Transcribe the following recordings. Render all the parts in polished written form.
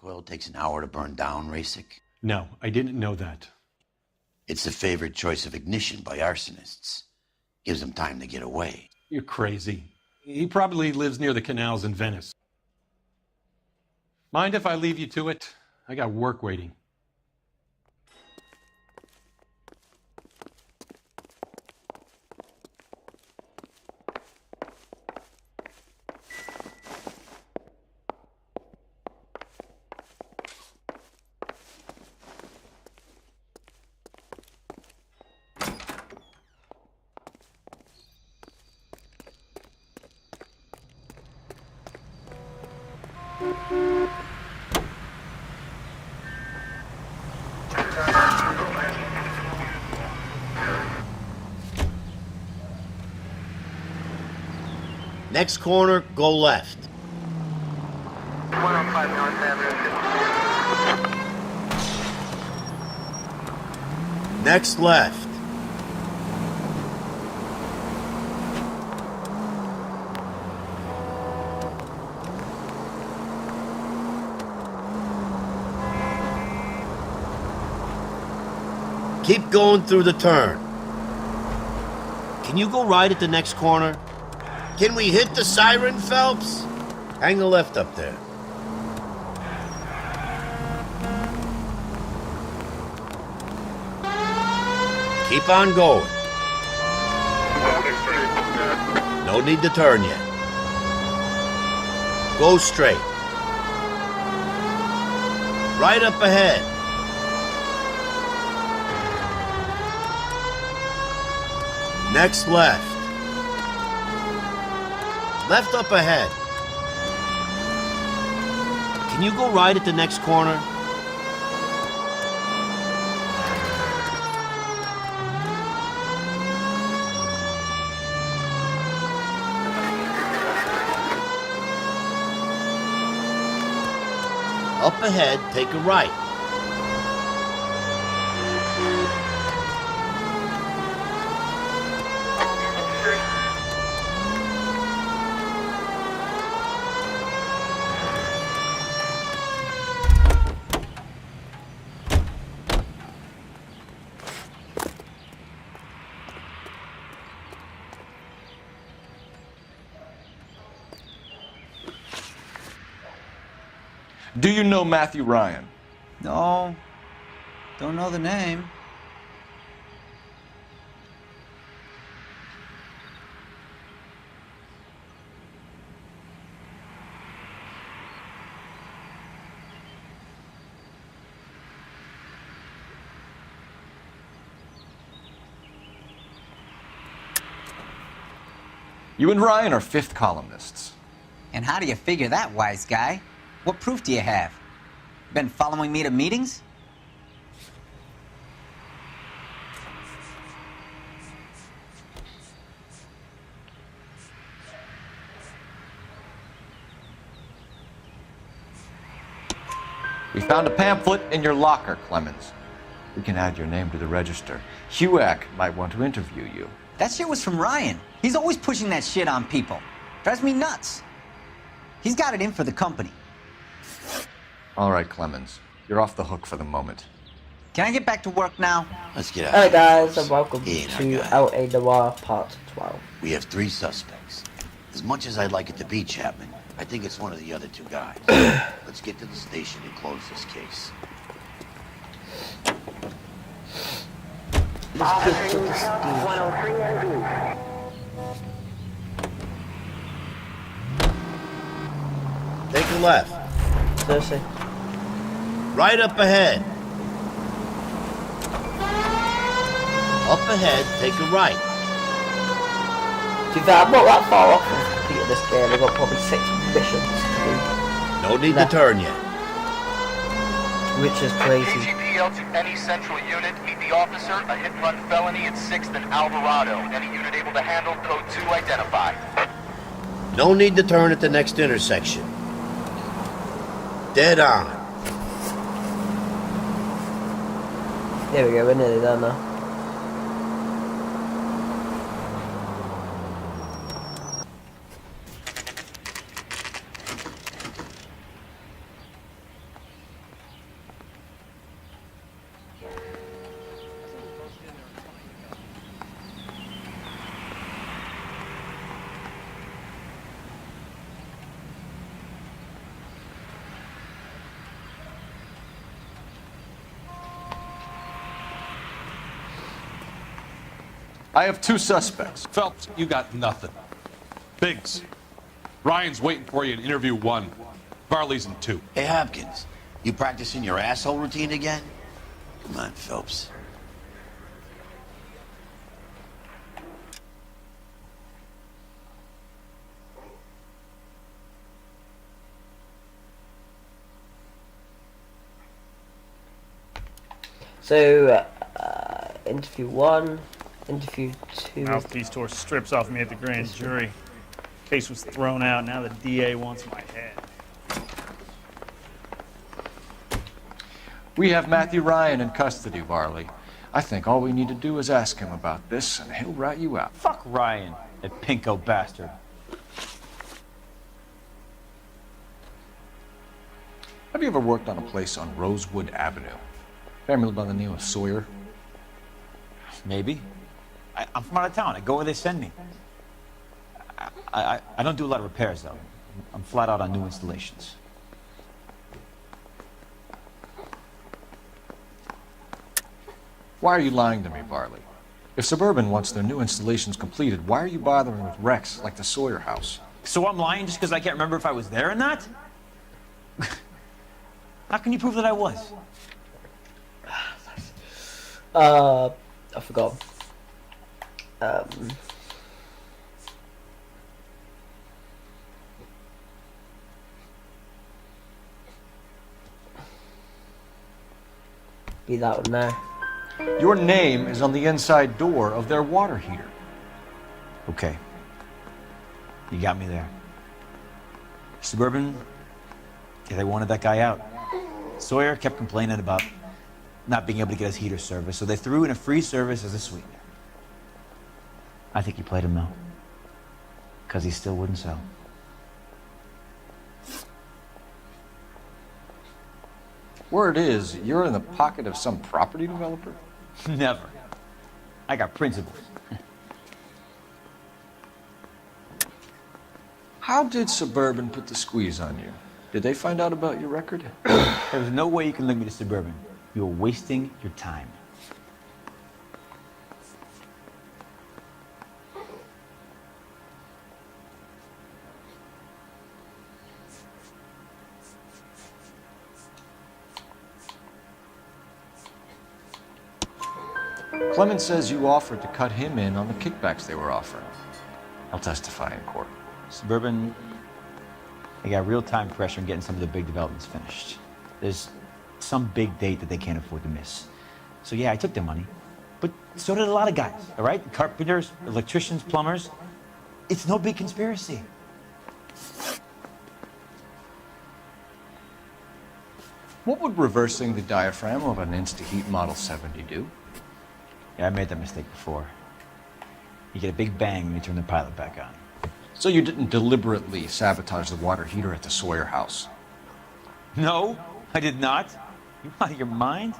coil takes an hour to burn down, Rasik? No, I didn't know that. It's the favored choice of ignition by arsonists. Gives them time to get away. You're crazy. He probably lives near the canals in Venice. Mind if I leave you to it? I got work waiting. Next corner, go left. 105 North Avenue. Next left. Keep going through the turn. Can you go right at the next corner? Can we hit the siren, Phelps? Hang a left up there. Keep on going. No need to turn yet. Go straight. Right up ahead. Next left. Left up ahead. Can you go right at the next corner? Up ahead, take a right. Do you know Matthew Ryan? No, don't know the name. You and Ryan are fifth columnists. And how do you figure that, wise guy? What proof do you have? Been following me to meetings? We found a pamphlet in your locker, Clemens. We can add your name to the register. HUAC might want to interview you. That shit was from Ryan. He's always pushing that shit on people. Drives me nuts. He's got it in for the company. All right, Clemens. You're off the hook for the moment. Can I get back to work now? Let's get out. Hello guys and welcome He ain't our to guy. LA Noire Part 12. We have 3 suspects. As much as I'd like it to be Chapman, I think it's one of the other 2 guys. Let's get to the station and close this case. Let's get to the station. 103 NV. Take a left. Seriously. Right up ahead. Up ahead, take a right. To be fair, I'm not that far off from completing this game. I've got probably 6 missions to do, No need Left. to turn yet. which is crazy. KGPL to any central unit. Meet the officer. A hit-run felony at 6th and Alvarado. Any unit able to handle code 2 identified. No need to turn at the next intersection. Dead on. There we go, we're nearly there now. I have 2 suspects. Phelps, you got nothing. Biggs, Ryan's waiting for you in interview 1. Varley's in 2. Hey, Hopkins, you practicing your asshole routine again? Come on, Phelps. So, interview 1, interview 2. Mouthpiece tore strips off me at the grand jury. Case was thrown out. Now the DA wants my head. We have Matthew Ryan in custody, Varley. I think all we need to do is ask him about this, and he'll rat you out. Fuck Ryan, that pinko bastard. Have you ever worked on a place on Rosewood Avenue? Family by the name of Sawyer? Maybe. I'm from out of town. I go where they send me. I don't do a lot of repairs, though. I'm flat out on new installations. Why are you lying to me, Varley? If Suburban wants their new installations completed, why are you bothering with wrecks like the Sawyer house? So I'm lying just because I can't remember if I was there or not? How can you prove that I was? I forgot. Be that one now. Your name is on the inside door of their water heater. Okay. You got me there. Suburban, yeah, they wanted that guy out. Sawyer kept complaining about not being able to get his heater service, so they threw in a free service as a sweetener. I think he played him though, because he still wouldn't sell. Word is, you're in the pocket of some property developer? Never. I got principles. How did Suburban put the squeeze on you? Did they find out about your record? There's no way you can link me to Suburban. You're wasting your time. Clemens says you offered to cut him in on the kickbacks they were offering. I'll testify in court. Suburban, they got real time pressure on getting some of the big developments finished. There's some big date that they can't afford to miss. So yeah, I took their money. But so did a lot of guys, all right? Carpenters, electricians, plumbers. It's no big conspiracy. What would reversing the diaphragm of an Insta-Heat Model 70 do? Yeah, I made that mistake before. You get a big bang when you turn the pilot back on. So you didn't deliberately sabotage the water heater at the Sawyer house? No, I did not. You out of your mind?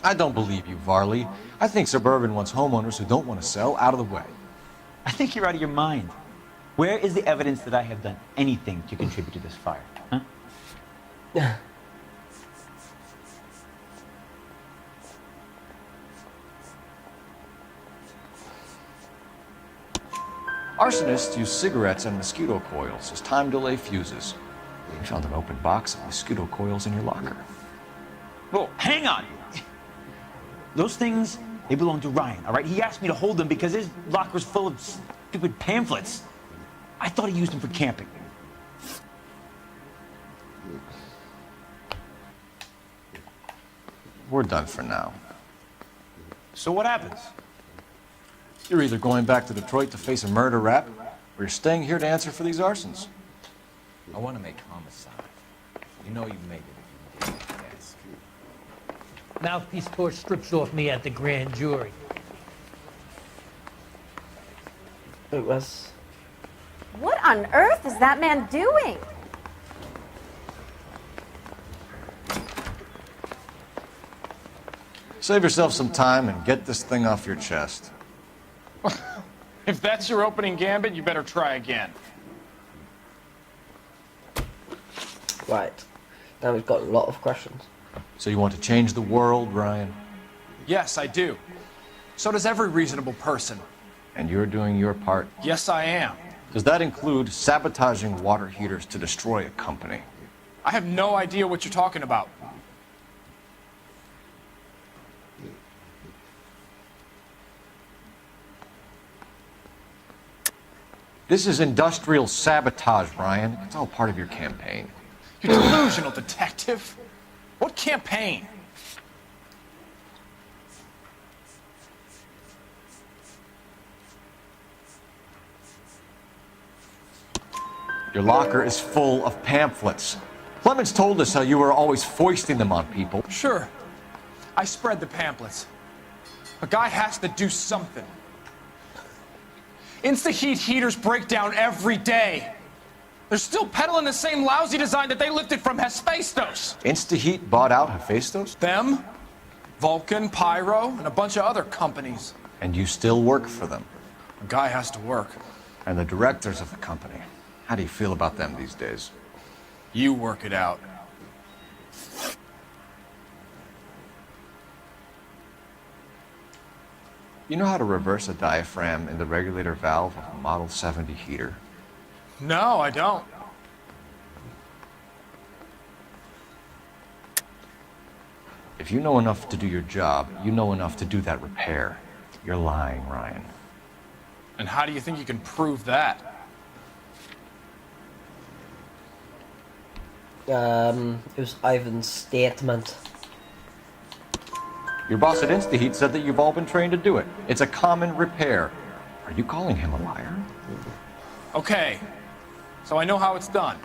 I don't believe you, Varley. I think Suburban wants homeowners who don't want to sell out of the way. I think you're out of your mind. Where is the evidence that I have done anything to contribute to this fire? Huh? Arsonists use cigarettes and mosquito coils as time delay fuses. We found an open box of mosquito coils in your locker. Whoa, hang on! Those things, they belong to Ryan, all right? He asked me to hold them because his locker's full of stupid pamphlets. I thought he used them for camping. We're done for now. So what happens? You're either going back to Detroit to face a murder rap, or you're staying here to answer for these arsons. I want to make homicide. You know you made it if you did. Yes. Mouthpiece tore strips off me at the grand jury. It was. What on earth is that man doing? Save yourself some time and get this thing off your chest. If that's your opening gambit, you better try again. Right. Now we've got a lot of questions. So you want to change the world, Ryan? Yes, I do. So does every reasonable person. And you're doing your part? Yes, I am. Does that include sabotaging water heaters to destroy a company? I have no idea what you're talking about. This is industrial sabotage, Ryan. It's all part of your campaign. You're delusional, detective. What campaign? Your locker is full of pamphlets. Clemens told us how you were always foisting them on people. Sure. I spread the pamphlets. A guy has to do something. Insta-heat heaters break down every day. They're still peddling the same lousy design that they lifted from Hephaestus. Insta-heat bought out Hephaestus? Them, Vulcan, Pyro, and a bunch of other companies. And you still work for them? A guy has to work. And the directors of the company, how do you feel about them these days? You work it out. You know how to reverse a diaphragm in the regulator valve of a Model 70 heater? No, I don't. If you know enough to do your job, you know enough to do that repair. You're lying, Ryan. And how do you think you can prove that? It was Ivan's statement. Your boss at InstaHeat said that you've all been trained to do it. It's a common repair. Are you calling him a liar? Okay, so I know how it's done.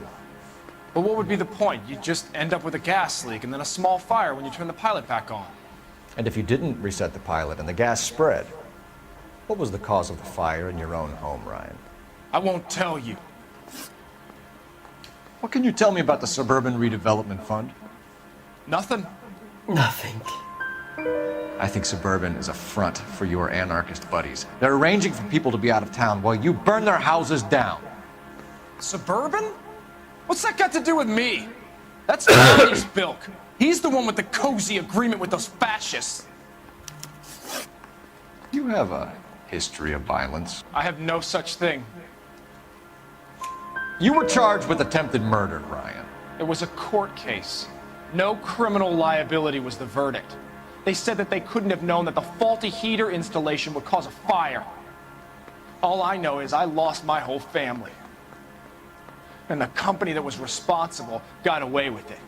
But what would be the point? You just end up with a gas leak and then a small fire when you turn the pilot back on. And if you didn't reset the pilot and the gas spread, what was the cause of the fire in your own home, Ryan? I won't tell you. What can you tell me about the Suburban Redevelopment Fund? Nothing. Nothing. I think Suburban is a front for your anarchist buddies. They're arranging for people to be out of town while you burn their houses down. Suburban? What's that got to do with me? That's Johnny's bilk. He's the one with the cozy agreement with those fascists. You have a history of violence. I have no such thing. You were charged with attempted murder, Ryan. It was a court case. No criminal liability was the verdict. They said that they couldn't have known that the faulty heater installation would cause a fire. All I know is I lost my whole family. And the company that was responsible got away with it.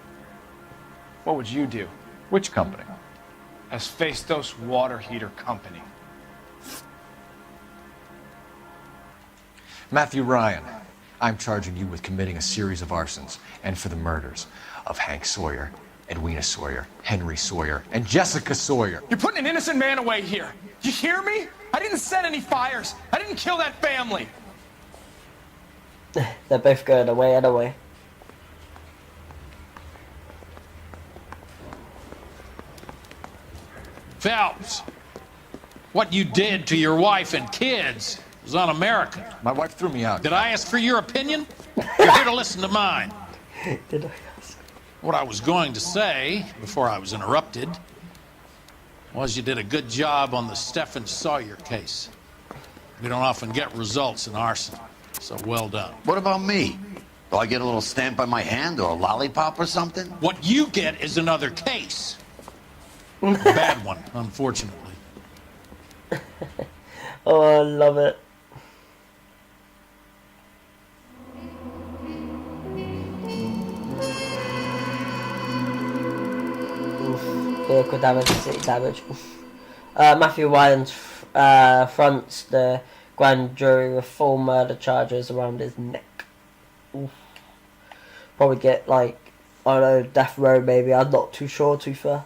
What would you do? Which company? Hephaestus Water Heater Company. Matthew Ryan, I'm charging you with committing a series of arsons and for the murders of Hank Sawyer, Edwina Sawyer, Henry Sawyer, and Jessica Sawyer. You're putting an innocent man away here. You hear me? I didn't set any fires. I didn't kill that family. They're both going away anyway. Phelps, what you did to your wife and kids was un-American. My wife threw me out. Did I ask for your opinion? You're here to listen to mine. Did I ask? What I was going to say, before I was interrupted, was you did a good job on the Stephen Sawyer case. We don't often get results in arson, so well done. What about me? Do I get a little stamp on my hand or a lollipop or something? What you get is another case. A bad one, unfortunately. Oh, I love it. Oof. Vehicle damage, city damage. Matthew Ryan's fronts the grand jury with full murder charges around his neck. Oof. Probably get like, I don't know, death row maybe. I'm not too sure, to be fair.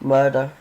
Murder.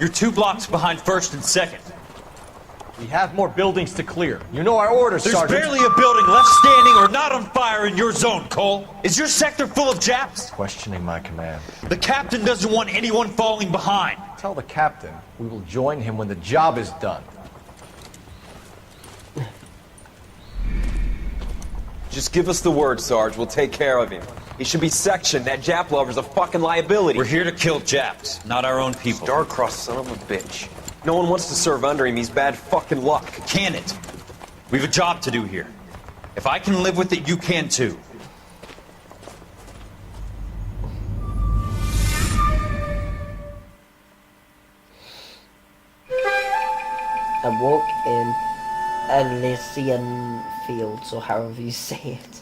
You're 2 blocks behind 1st and 2nd. We have more buildings to clear. You know our orders, There's Sergeant. barely a building left standing or not on fire in your zone, Cole. Is your sector full of Japs? Questioning my command. The captain doesn't want anyone falling behind. Tell the captain we will join him when the job is done. Just give us the word, Sarge. We'll take care of him. He should be sectioned. That Jap lover's a fucking liability. We're here to kill Japs, not our own people. Star-crossed son of a bitch. No one wants to serve under him. He's bad fucking luck. Can it? We have a job to do here. If I can live with it, you can too. A walk in Elysian Fields, or however you say it.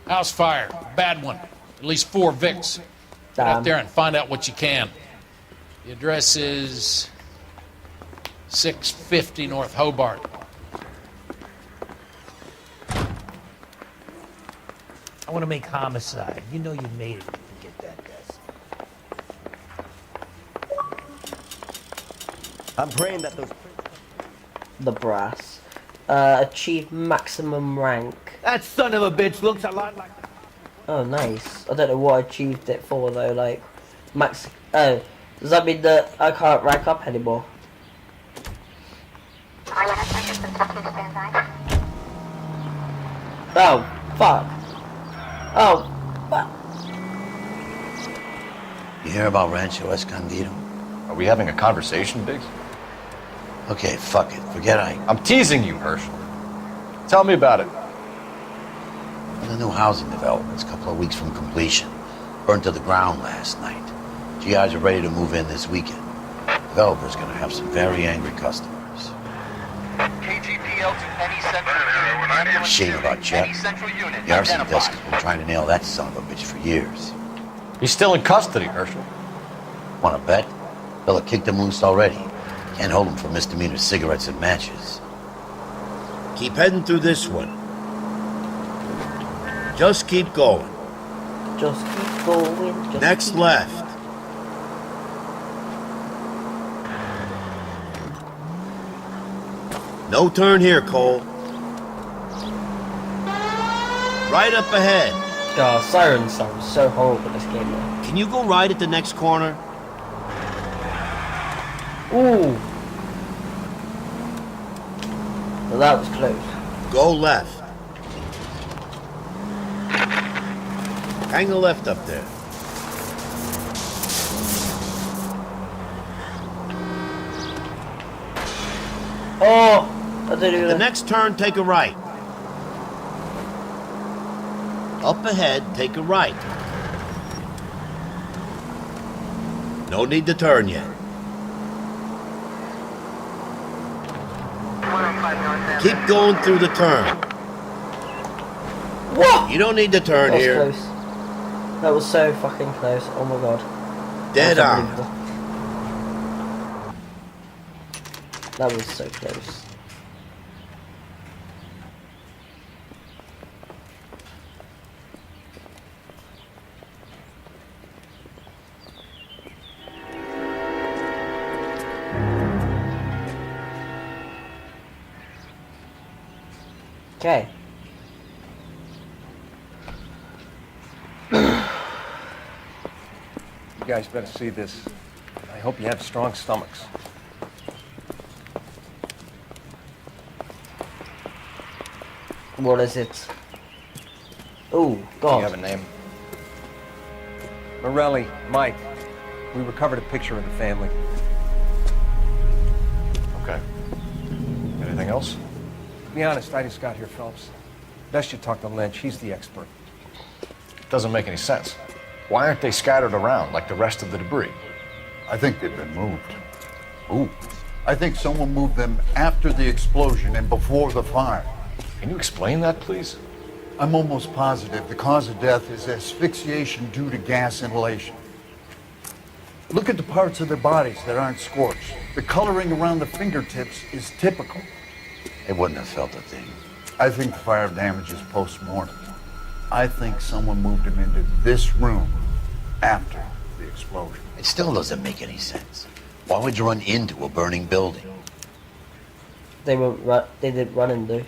House fire. Bad one. At least 4 Vicks. Get out there and find out what you can. The address is 650 North Hobart. I want to make homicide. You know you made it if you get that desk. I'm praying that those... The brass. Achieve maximum rank. That son of a bitch looks a lot like... Oh, nice. I don't know what I achieved it for, though. Like, max... Oh, does that mean that I can't rank up anymore? Oh, fuck. Oh, fuck. You hear about Rancho Escondido? Are we having a conversation, Biggs? Okay, fuck it. Forget I'm teasing you, Herschel. Tell me about it. The new housing development's a couple of weeks from completion. Burned to the ground last night. GIs are ready to move in this weekend. Developer's gonna have some very angry customers. KGPL to any central unit. Shame about Jet. Any central unit The arson identified. desk has been trying to nail that son of a bitch for years. He's still in custody, Herschel. Wanna bet? They'll have kicked him loose already. Can't hold him for misdemeanor cigarettes and matches. Keep heading through this one. Just keep going. Just keep going. Just Next keep... left. No turn here, Cole. Right up ahead. God, siren sounds so horrible this game now. Can you go right at the next corner? Ooh. Well, that was close. Go left. Hang the left up there. Oh! I didn't even... The next turn, take a right. Up ahead, take a right. No need to turn yet. Keep going through the turn. What? You don't need to turn That was here. close. That was so fucking close. Oh my god. Dead That was on. unbelievable. That was so close. Okay. You guys better see this. I hope you have strong stomachs. What is it? Oh, God. Do you have a name? Morelli, Mike. We recovered a picture of the family. Okay. Anything else? To be honest, I just got here, Phelps. Best you talk to Lynch. He's the expert. Doesn't make any sense. Why aren't they scattered around like the rest of the debris? I think they've been moved. Ooh. I think someone moved them after the explosion and before the fire. Can you explain that, please? I'm almost positive the cause of death is asphyxiation due to gas inhalation. Look at the parts of their bodies that aren't scorched. The coloring around the fingertips is typical. They wouldn't have felt a thing. I think the fire damage is post-mortem. I think someone moved him into this room after the explosion. It still doesn't make any sense. Why would you run into a burning building? They didn't run into.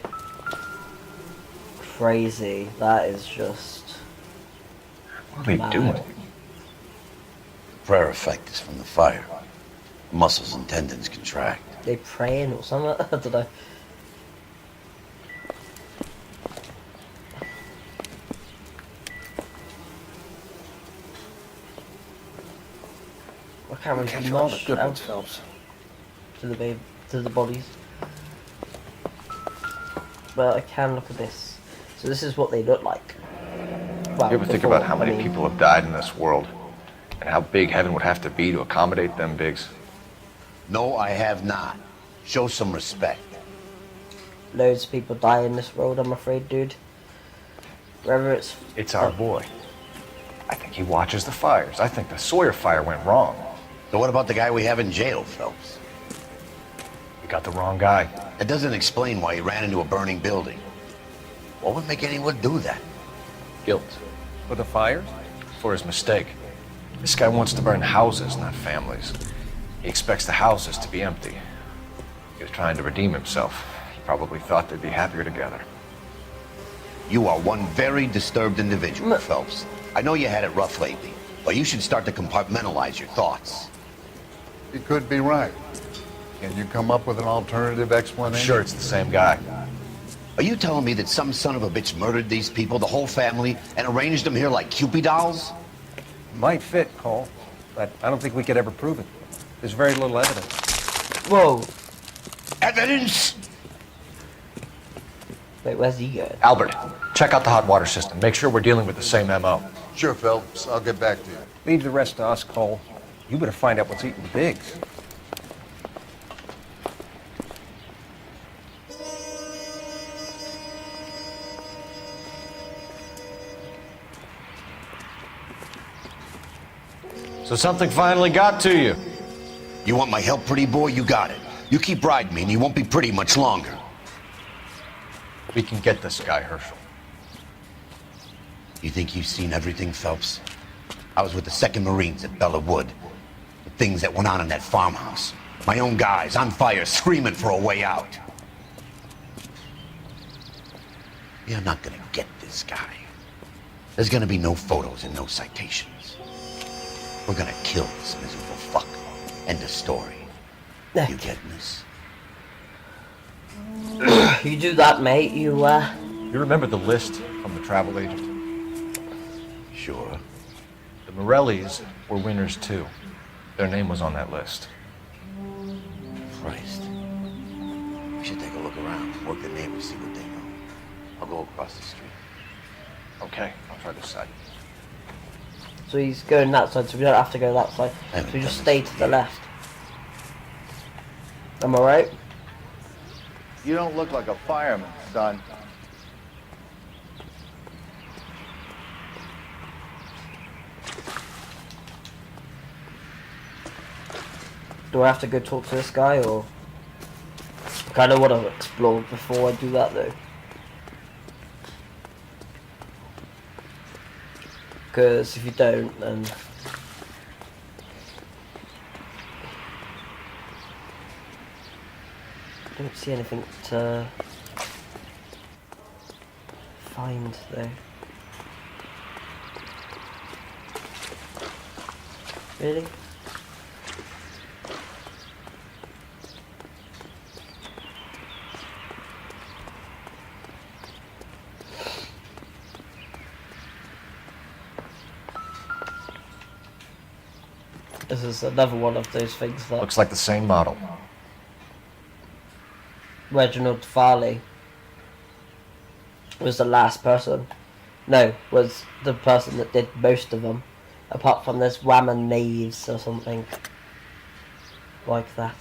Crazy. That is just. What are they mad. doing? The prayer effect is from the fire. Muscles and tendons contract. They praying or something? I don't know. I can't really Catch all the much good out ones, Phelps. to the bodies. But I can look at this. So this is what they look like. Well, You ever think before, about how many I mean, people have died in this world? And how big heaven would have to be to accommodate them, Biggs? No, I have not. Show some respect. Loads of people die in this world, I'm afraid, dude. Whether it's... It's our boy. I think he watches the fires. I think the Sawyer fire went wrong. So what about the guy we have in jail, Phelps? We got the wrong guy. That doesn't explain why he ran into a burning building. What would make anyone do that? Guilt. For the fires? For his mistake. This guy wants to burn houses, not families. He expects the houses to be empty. He was trying to redeem himself. He probably thought they'd be happier together. You are one very disturbed individual, Phelps. I know you had it rough lately, but you should start to compartmentalize your thoughts. You could be right. Can you come up with an alternative explanation? Sure, it's the same guy. Are you telling me that some son of a bitch murdered these people, the whole family, and arranged them here like Cupid dolls? Might fit, Cole, but I don't think we could ever prove it. There's very little evidence. Whoa. Evidence? Wait, where's he going? Albert, check out the hot water system. Make sure we're dealing with the same MO. Sure, Phelps. I'll get back to you. Leave the rest to us, Cole. You better find out what's eating the Biggs. So something finally got to you. You want my help, pretty boy? You got it. You keep riding me and you won't be pretty much longer. We can get this guy, Herschel. You think you've seen everything, Phelps? I was with the 2nd Marines at Bella Wood. The things that went on in that farmhouse. My own guys on fire, screaming for a way out. You're not gonna get this guy. There's gonna be no photos and no citations. We're gonna kill this miserable fuck. End of story. You getting this? You do that, mate. You You remember the list from the travel agent? Sure. The Morellis were winners too. Their name was on that list. Christ. We should take a look around, work the neighbors, see what they know. I'll go across the street. Okay, I'll try this side. So he's going that side, so we don't have to go that side. So we just stay to the left. Am I right? You don't look like a fireman, son. Do I have to go talk to this guy, or... I kind of want to explore before I do that, though. Because if you don't, then... I don't see anything to find, though. Really? This is another one of those things that... Looks like the same model. Reginald Farley was the last person. No, was the person that did most of them. Apart from this Whammon Knaves or something. Like that.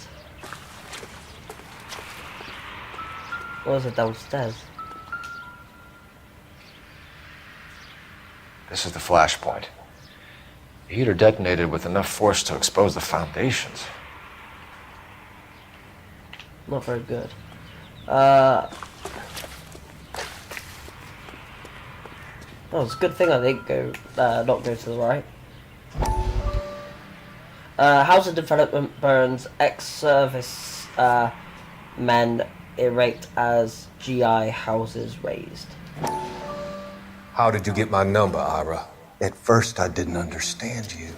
What was it downstairs? This is the flashpoint. The heater detonated with enough force to expose the foundations. Not very good. Oh, it's a good thing I didn't go, not go to the right. Housing development burns ex-service men irate as GI houses raised. How did you get my number, Ira? At first, I didn't understand you.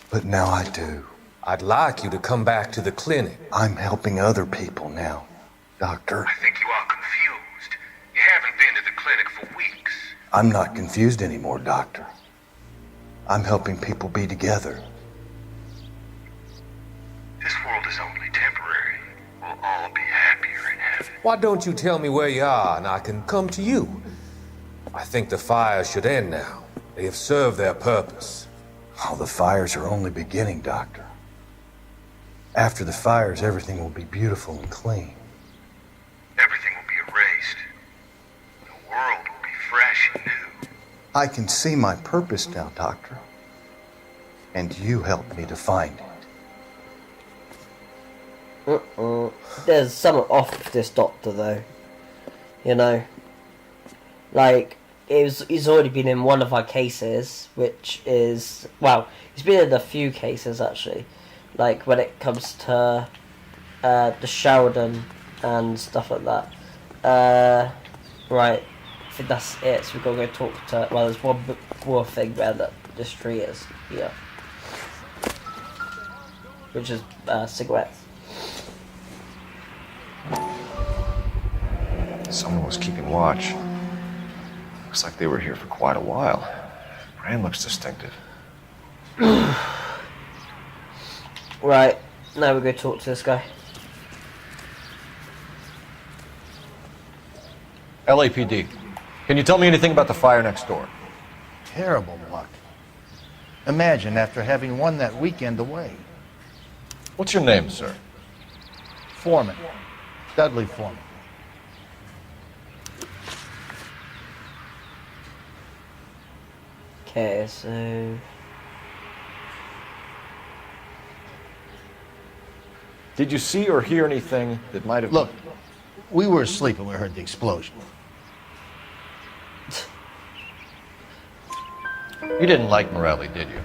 But now I do. I'd like you to come back to the clinic. I'm helping other people now, Doctor. I think you are confused. You haven't been to the clinic for weeks. I'm not confused anymore, Doctor. I'm helping people be together. This world is only temporary. We'll all be happier in heaven. Why don't you tell me where you are and I can come to you? I think the fires should end now. They have served their purpose. Oh, the fires are only beginning, Doctor. After the fires, everything will be beautiful and clean. Everything will be erased. The world will be fresh and new. I can see my purpose now, Doctor. And you helped me to find it. There's something off with this doctor, though. You know? Like, he's already been in one of our cases, which is... Well, he's been in a few cases, actually. Like, when it comes to the Sheridan and stuff like that. Right. I think that's it. So we've got to go talk to... Well, there's one more thing where this tree is. Yeah. Which is cigarettes. Someone was keeping watch. Looks like they were here for quite a while. Brand looks distinctive. Right, now we go talk to this guy. LAPD. Can you tell me anything about the fire next door? Terrible luck. Imagine after having won that weekend away. What's your name, sir? Foreman. Dudley Foreman. Okay, so... Did you see or hear anything that might have... Look, we were asleep when we heard the explosion. You didn't like Morelli, did you?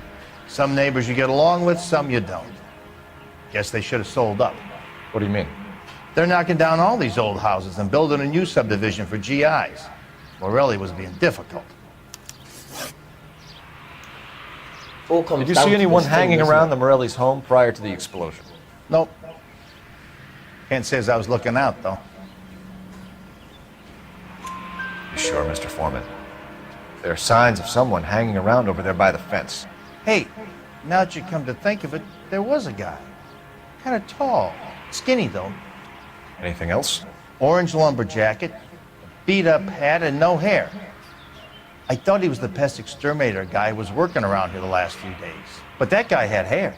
Some neighbors you get along with, some you don't. Guess they should have sold up. What do you mean? They're knocking down all these old houses and building a new subdivision for GIs. Morelli was being difficult. Did you see anyone hanging around the Morelli's home prior to the explosion? Nope. Can't say as I was looking out, though. You sure, Mr. Foreman? There are signs of someone hanging around over there by the fence. Hey, now that you come to think of it, there was a guy. Kind of tall. Skinny, though. Anything else? Orange lumber jacket, beat-up hat, and no hair. I thought he was the pest exterminator guy who was working around here the last few days. But that guy had hair.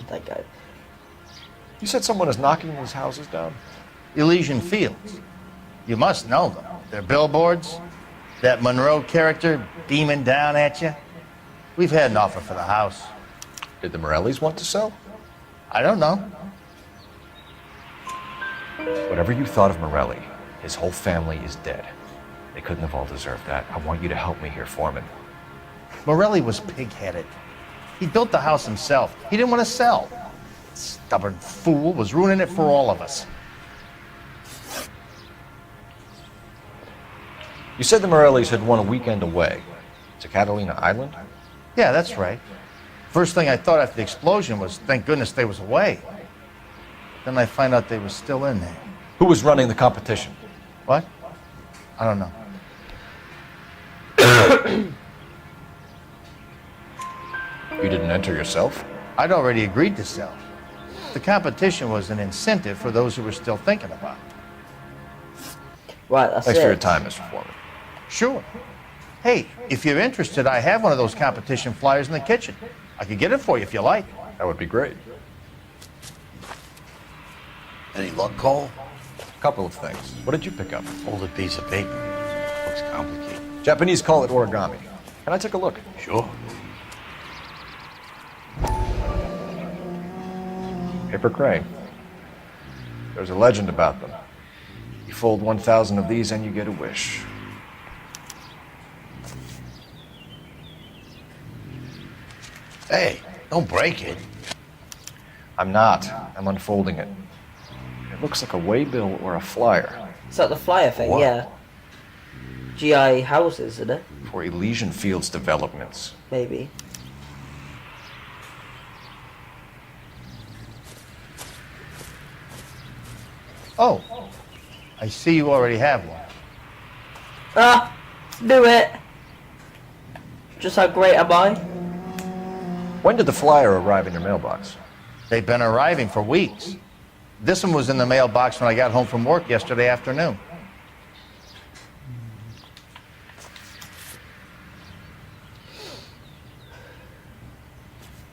That guy. You said someone is knocking these houses down? Elysian Fields. You must know them. They're billboards. That Monroe character beaming down at you. We've had an offer for the house. Did the Morellis want to sell? I don't know. Whatever you thought of Morelli, his whole family is dead. They couldn't have all deserved that. I want you to help me here, Foreman. Morelli was pig-headed. He built the house himself. He didn't want to sell. Stubborn fool was ruining it for all of us. You said the Morellis had won a weekend away to Catalina Island? Yeah, that's right. First thing I thought after the explosion was, thank goodness they was away. Then I find out they were still in there. Who was running the competition? What? I don't know. You didn't enter yourself? I'd already agreed to sell. The competition was an incentive for those who were still thinking about it. Right, that's Thanks it. for your time, Mr. Foreman. Sure. Hey, if you're interested, I have one of those competition flyers in the kitchen. I could get it for you if you like. That would be great. Any luck, Cole? A couple of things. What did you pick up? Folded piece of paper. Looks complicated. Japanese call it origami. Can I take a look? Sure. Paper crane. There's a legend about them. You fold 1,000 of these and you get a wish. Hey, don't break it. I'm not. I'm unfolding it. It looks like a waybill or a flyer. Is that the flyer thing? What? Yeah. GI houses, isn't it? For Elysian Fields developments. Maybe. Oh, I see you already have one. Ah, do it. Just how great am I? When did the flyer arrive in your mailbox? They've been arriving for weeks. This one was in the mailbox when I got home from work yesterday afternoon.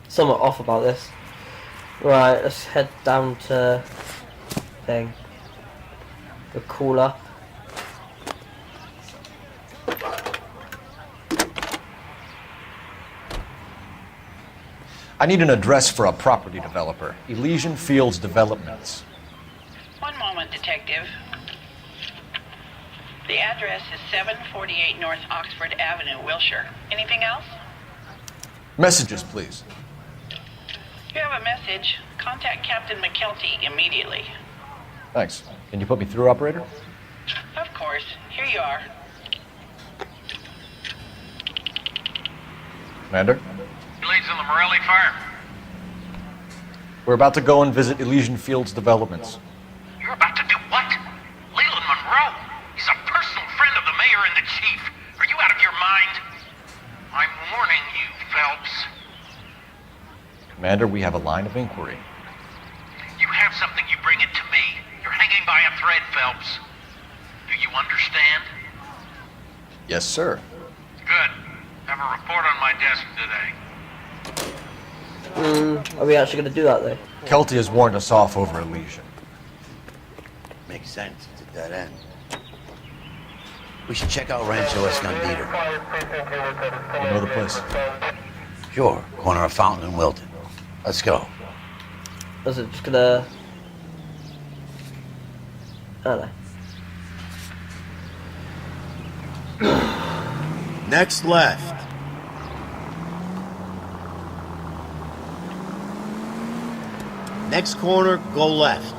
Somewhat off about this. Right, let's head down to thing. The cooler. I need an address for a property developer. Elysian Fields Developments. One moment, Detective. The address is 748 North Oxford Avenue, Wilshire. Anything else? Messages, please. If you have a message, contact Captain McKelty immediately. Thanks. Can you put me through, operator? Of course. Here you are. Commander? He leads in the Morelli fire. We're about to go and visit Elysian Fields Developments. You're about to do what? Leland Monroe. He's a personal friend of the mayor and the chief. Are you out of your mind? I'm warning you, Phelps. Commander, we have a line of inquiry. You have something, you bring it to me. You're hanging by a thread, Phelps. Do you understand? Yes, sir. Good. Have a report on my desk today. Are we actually going to do that though? Kelty has warned us off over Elysian. Makes sense. It's a dead end. We should check out Rancho Escondido. You know the place? Sure. Corner of Fountain and Wilton. Let's go. Is it just gonna... I don't know. Next left. Next corner, go left.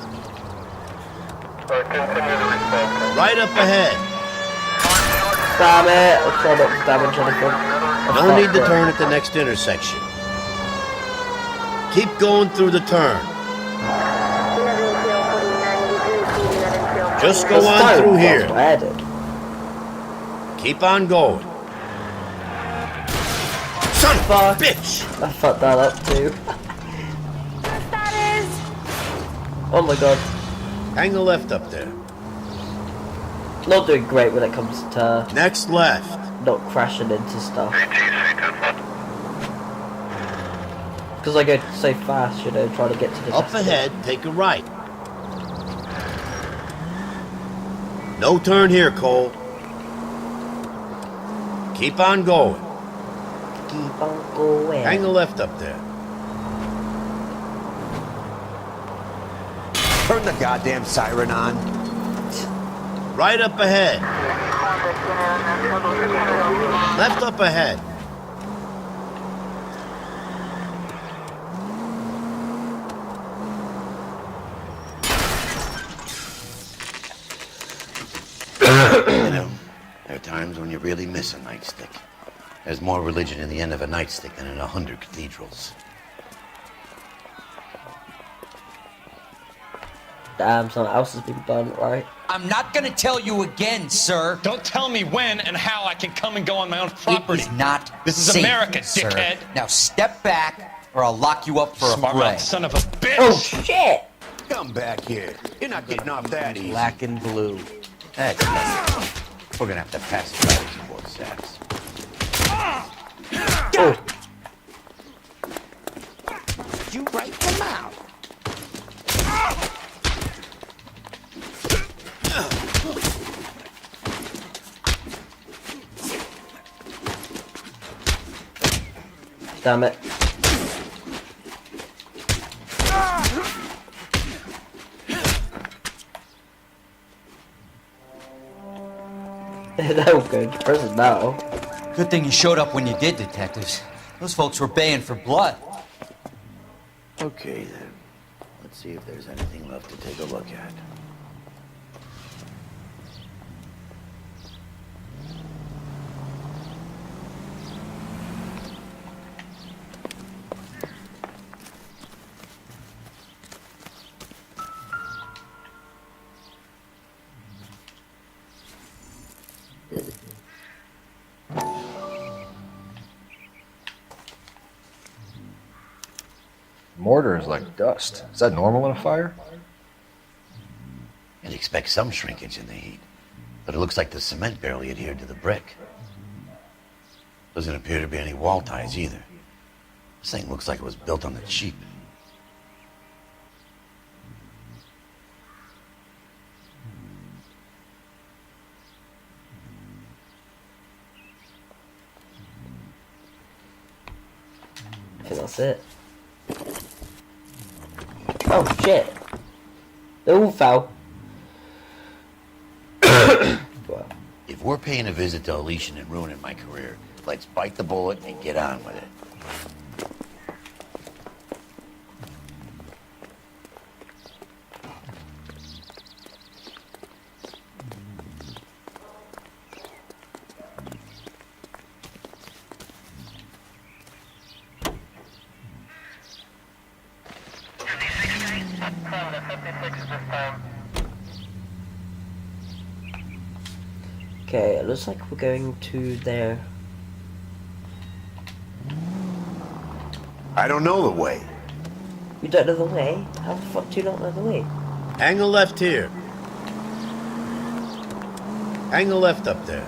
Right up ahead. Damn it! I tried not to damage anything. No need to turn at the next intersection. Keep going through the turn. Just go on through here. Keep on going. Son of a bitch! I fucked that up too. Oh my god. Hang a left up there. Not doing great when it comes to... Next left. Not crashing into stuff. Because I go so fast, you know, trying to get to the... Up ahead, take a right. No turn here, Cole. Keep on going. Keep on going. Hang a left up there. Turn the goddamn siren on. Right up ahead. Left up ahead. You know, there are times when you really miss a nightstick. There's more religion in the end of a nightstick than in 100 cathedrals. Damn, something else has been done, right? I'm not gonna tell you again, sir. Don't tell me when and how I can come and go on my own property. It is not This is safe, America, sir. dickhead. Now step back, or I'll lock you up for Smart a fray. mouth son of a bitch. Oh shit! Come back here. You're not getting off that easy. Black and blue. That's nothing. We're gonna have to pass it out these poor saps. Oh. You right them out. Damn it. That was good. Prison now. Good thing you showed up when you did, detectives. Those folks were baying for blood. Okay, then. Let's see if there's anything left to take a look at. Mortar is like dust. Is that normal in a fire? You'd expect some shrinkage in the heat, but it looks like the cement barely adhered to the brick. Doesn't appear to be any wall ties either. This thing looks like it was built on the cheap. I think that's it. Oh shit. They all fell. If we're paying a visit to Alicia and ruining my career, let's bite the bullet and get on with it. Okay, it looks like we're going to there. I don't know the way. You don't know the way? How the fuck do you not know the way? Hang a left here. Hang a left up there.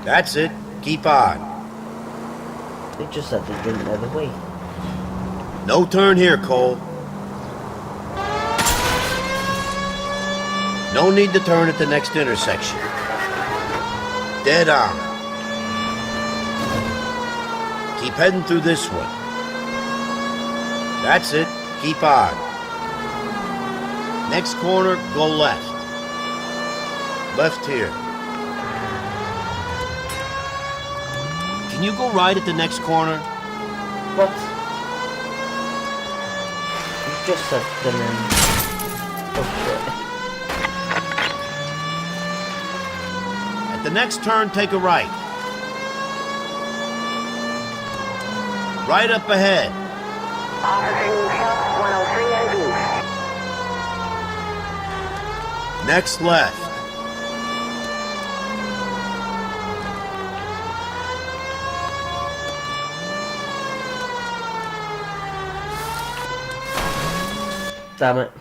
That's it. Keep on. They just said they didn't know the way. No turn here, Cole. No need to turn at the next intersection. Dead on. Keep heading through this one. That's it. Keep on. Next corner, go left. Left here. Can you go right at the next corner? What? You just said the name. Oh shit. At the next turn, take a right. Right up ahead. Next left. Damn it.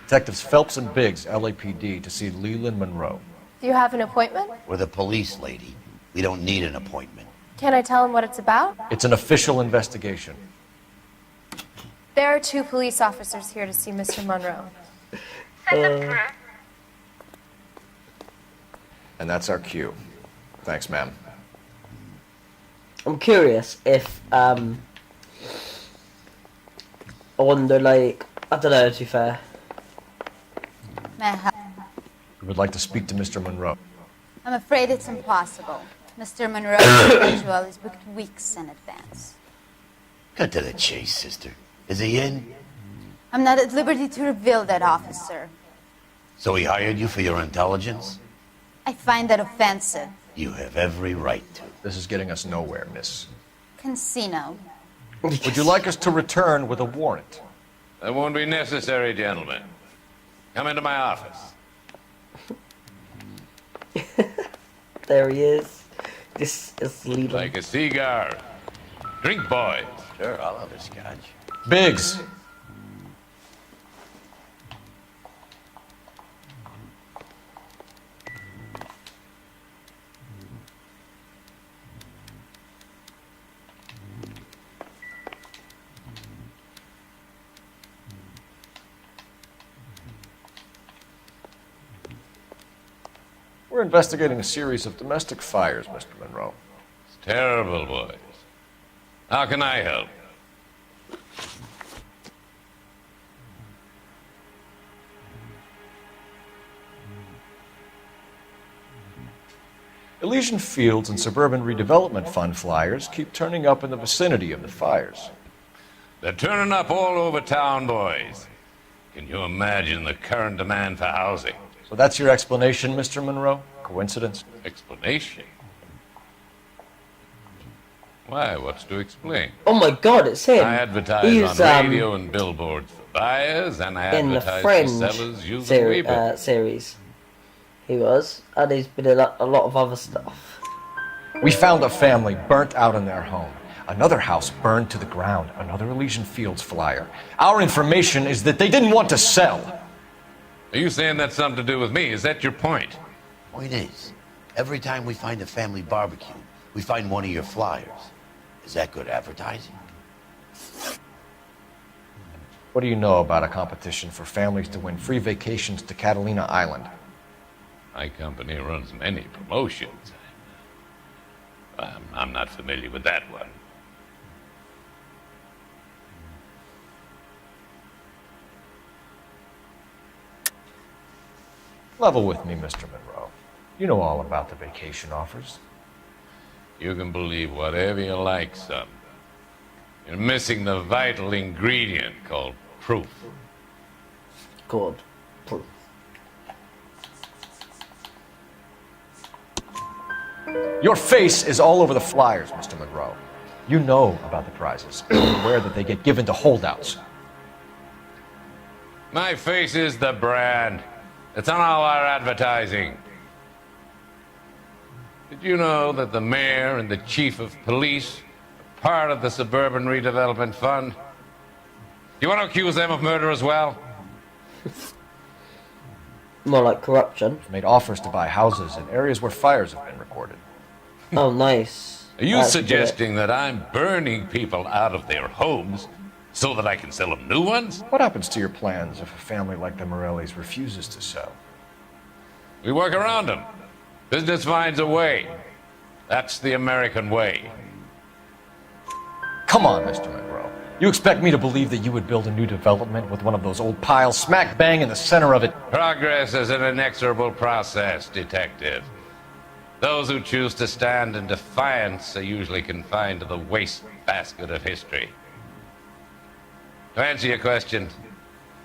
Detectives Phelps and Biggs, LAPD, to see Leland Monroe. Do you have an appointment? We're the police, lady. We don't need an appointment. Can I tell him what it's about? It's an official investigation. There are 2 police officers here to see Mr. Monroe. And that's our cue. Thanks, ma'am. I'm curious if, I wonder, like, I don't know, to be fair. May I help? We would like to speak to Mr. Monroe. I'm afraid it's impossible. Mr. Monroe's schedule is booked weeks in advance. Cut to the chase, sister. Is he in? I'm not at liberty to reveal that, officer. So he hired you for your intelligence? I find that offensive. You have every right to. This is getting us nowhere, miss. Casino. Would you like us to return with a warrant? That won't be necessary, gentlemen. Come into my office. There he is. This is Leland. Like a cigar. Drink, boys. Sure, I'll have a scotch. Biggs. We're investigating a series of domestic fires, Mr. Monroe. It's terrible, boys. How can I help? Elysian Fields and Suburban Redevelopment Fund flyers keep turning up in the vicinity of the fires. They're turning up all over town, boys. Can you imagine the current demand for housing? So that's your explanation, Mr. Monroe? Coincidence? Explanation? Why, what's to explain? Oh my god, it's him. I advertise He's, on radio and billboards for buyers, and I in the advertise Fringe for sellers using Weeble. series. He was, and he's been in a lot of other stuff. We found a family burnt out in their home. Another house burned to the ground. Another Elysian Fields flyer. Our information is that they didn't want to sell. Are you saying that's something to do with me? Is that your point? Point is, every time we find a family barbecue, we find one of your flyers. Is that good advertising? What do you know about a competition for families to win free vacations to Catalina Island? My company runs many promotions. I'm not familiar with that one. Level with me, Mr. Monroe. You know all about the vacation offers. You can believe whatever you like, son. You're missing the vital ingredient called proof. Called proof. Your face is all over the flyers, Mr. Monroe. You know about the prizes. You're aware that they get given to holdouts. My face is the brand. It's on all our advertising. Did you know that the mayor and the chief of police are part of the Suburban Redevelopment Fund? Do you want to accuse them of murder as well? More like corruption. Made offers to buy houses in areas where fires have been recorded. Oh, nice. Are you suggesting that I'm burning people out of their homes so that I can sell them new ones? What happens to your plans if a family like the Morellis refuses to sell? We work around them. Business finds a way. That's the American way. Come on, Mr. Monroe. You expect me to believe that you would build a new development with one of those old piles smack bang in the center of it? Progress is an inexorable process, detective. Those who choose to stand in defiance are usually confined to the wastebasket of history. To answer your question,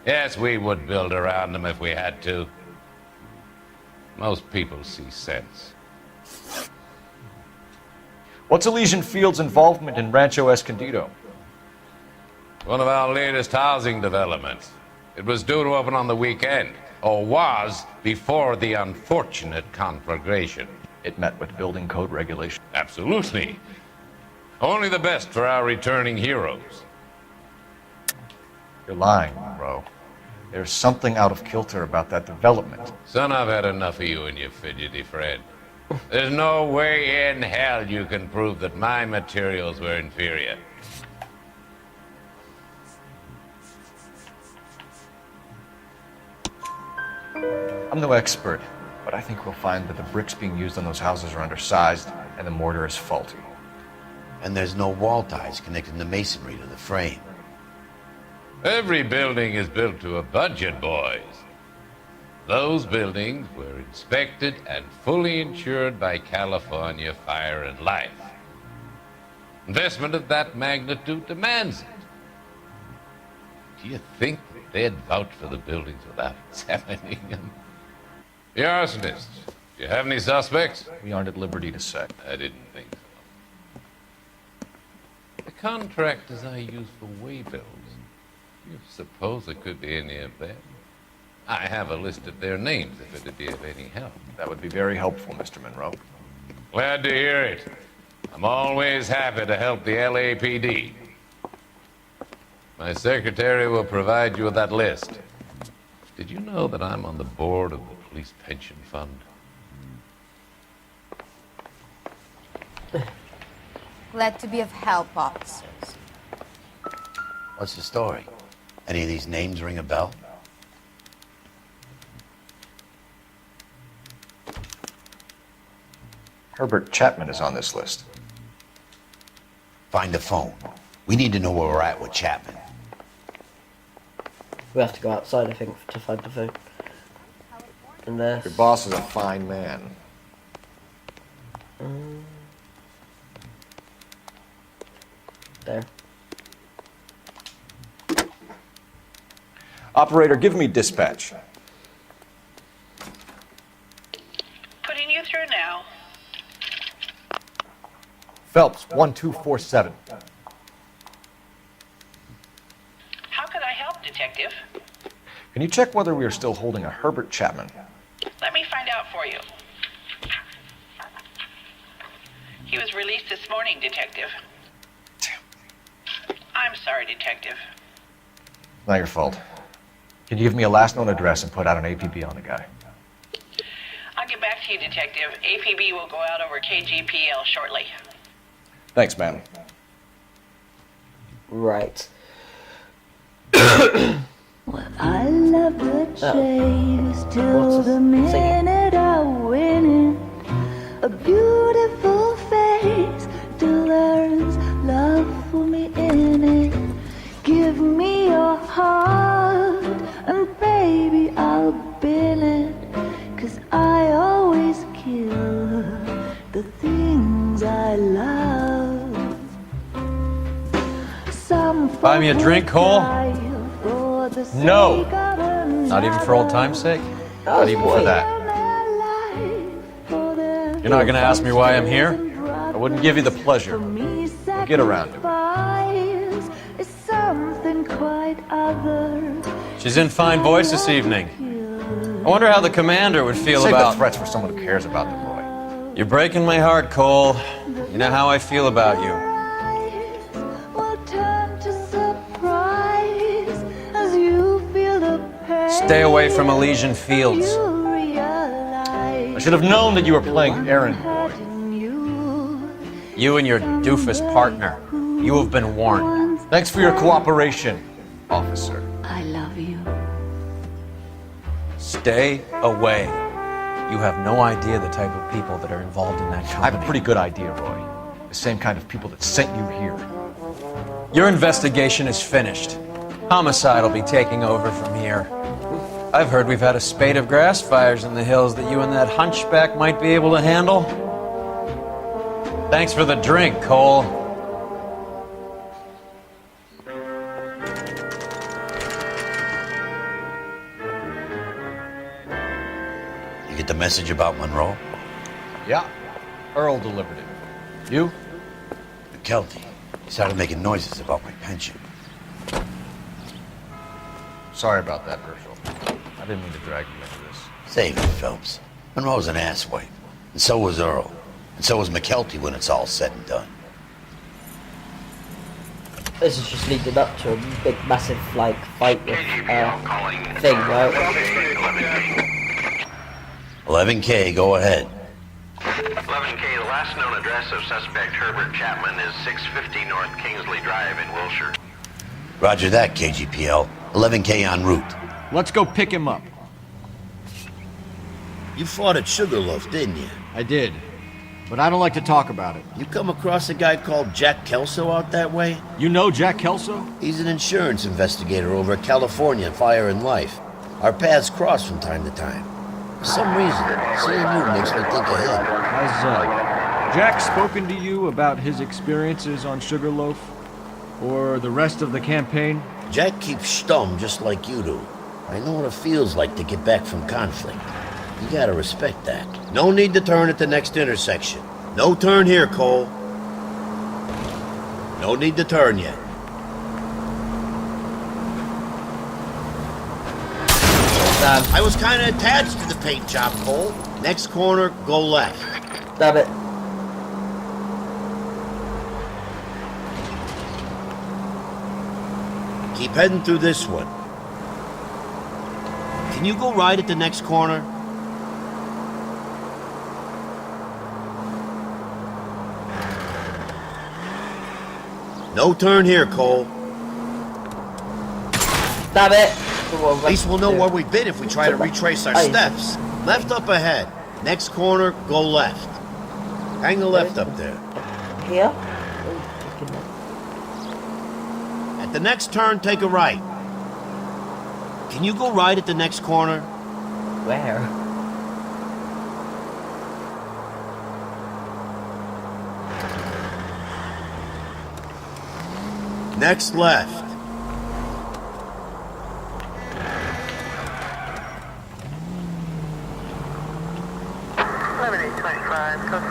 yes, we would build around them if we had to. Most people see sense. What's Elysian Fields' involvement in Rancho Escondido? One of our latest housing developments. It was due to open on the weekend, or was before the unfortunate conflagration. It met with building code regulations. Absolutely. Only the best for our returning heroes. You're lying, Monroe. There's something out of kilter about that development. Son, I've had enough of you and your fidgety friend. There's no way in hell you can prove that my materials were inferior. I'm no expert, but I think we'll find that the bricks being used on those houses are undersized and the mortar is faulty. And there's no wall ties connecting the masonry to the frame. Every building is built to a budget, boys. Those buildings were inspected and fully insured by California Fire and Life. Investment of that magnitude demands it. Do you think that they'd vouch for the buildings without examining them? The arsonists, do you have any suspects? We aren't at liberty to say. I didn't think so. The contractors I use for waybills, you suppose it could be any of them? I have a list of their names if it would be of any help. That would be very helpful, Mr. Monroe. Glad to hear it. I'm always happy to help the LAPD. My secretary will provide you with that list. Did you know that I'm on the board of the police pension fund? Glad to be of help, officers. What's the story? Any of these names ring a bell? Herbert Chapman is on this list. Find the phone. We need to know where we're at with Chapman. We have to go outside, I think, to find the phone. And there. Your boss is a fine man. There. Operator, give me dispatch. Putting you through now. Phelps, 1247. How could I help, Detective? Can you check whether we are still holding a Herbert Chapman? Let me find out for you. He was released this morning, Detective. I'm sorry, Detective. Not your fault. Can you give me a last known address and put out an APB on the guy? I'll get back to you, Detective. APB will go out over KGPL shortly. Thanks, ma'am. Right. I love the chase till the minute I win it. A beautiful face till there's love for me in it. Give me your heart and baby I'll bill it. 'Cause I always kill the things I love. Some Buy me a drink, Cole? No. Not even for old time's sake? Not even for that. You're not gonna ask me why I'm here? I wouldn't give you the pleasure. We'll get around to it. She's in fine voice this evening. I wonder how the commander would feel Save about... the threats for someone who cares about the boy. You're breaking my heart, Cole. You know how I feel about you. Stay away from Elysian Fields. I should have known that you were playing errand boy. You and your doofus partner. You have been warned. Thanks for your cooperation, officer. I love you. Stay away. You have no idea the type of people that are involved in that company. I have a pretty good idea, Roy. The same kind of people that sent you here. Your investigation is finished. Homicide will be taking over from here. I've heard we've had a spate of grass fires in the hills that you and that hunchback might be able to handle. Thanks for the drink, Cole. You get the message about Monroe? Yeah. Earl delivered it. You? McKelty. He started making noises about my pension. Sorry about that, Herschel. I didn't mean to drag you into this. Save it, Phelps. Monroe's an asswipe. And so was Earl. And so was McKelty when it's all said and done. This is just leading up to a big, massive, like, fight with, thing, right? 11K, go ahead. 11K, the last known address of suspect Herbert Chapman is 650 North Kingsley Drive in Wilshire. Roger that, KGPL. 11K en route. Let's go pick him up. You fought at Sugarloaf, didn't you? I did. But I don't like to talk about it. You come across a guy called Jack Kelso out that way? You know Jack Kelso? He's an insurance investigator over at California Fire and Life. Our paths cross from time to time. For some reason, seeing you makes me think ahead. Has Jack spoken to you about his experiences on Sugarloaf? Or the rest of the campaign? Jack keeps stum just like you do. I know what it feels like to get back from conflict. You gotta respect that. No need to turn at the next intersection. No turn here, Cole. No need to turn yet. I was kinda attached to the paint job, Cole. Next corner, go left. Damn it. Keep heading through this one. Can you go right at the next corner? No turn here, Cole. Damn it! At least we'll know where we've been if we try to retrace our steps. Left up ahead. Next corner, go left. Hang the left up there. Here? At the next turn, take a right. Can you go right at the next corner? Where? Next left.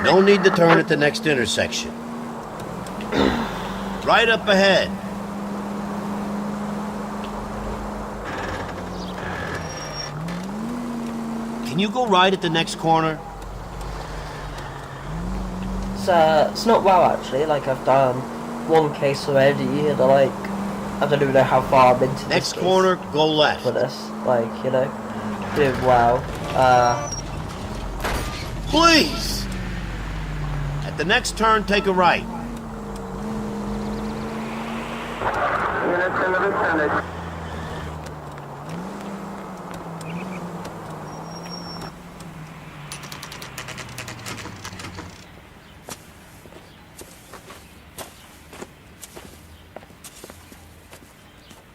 No need to turn at the next intersection. Right up ahead. Can you go right at the next corner? It's not well actually, like I've done one case already, and like, I don't even know how far I'm into Next this corner, go left. for this, like, you know, doing well. Please! At the next turn, take a right.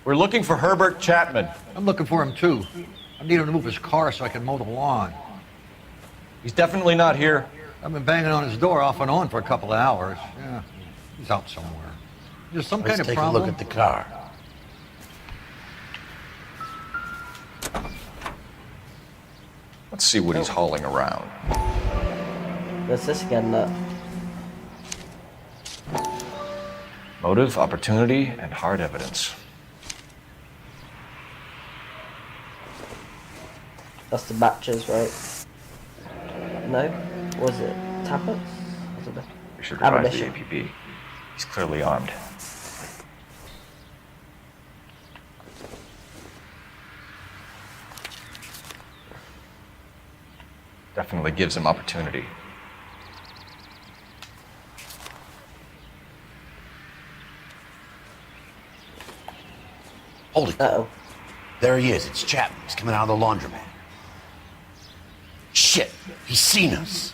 We're looking for Herbert Chapman. I'm looking for him too. I need him to move his car so I can mow the lawn. He's definitely not here. I've been banging on his door off and on for a couple of hours. Yeah, he's out somewhere. There's some kind of Let's take problem. a look at the car. Let's see what he's hauling around. What's this again, look? Motive, opportunity, and hard evidence. That's the matches, right? No? Was it tablets? Was it We should revive the ammunition? APB. He's clearly armed. Definitely gives him opportunity. Hold it. Uh-oh. There he is. It's Chapman. He's coming out of the laundromat. Shit. He's seen us.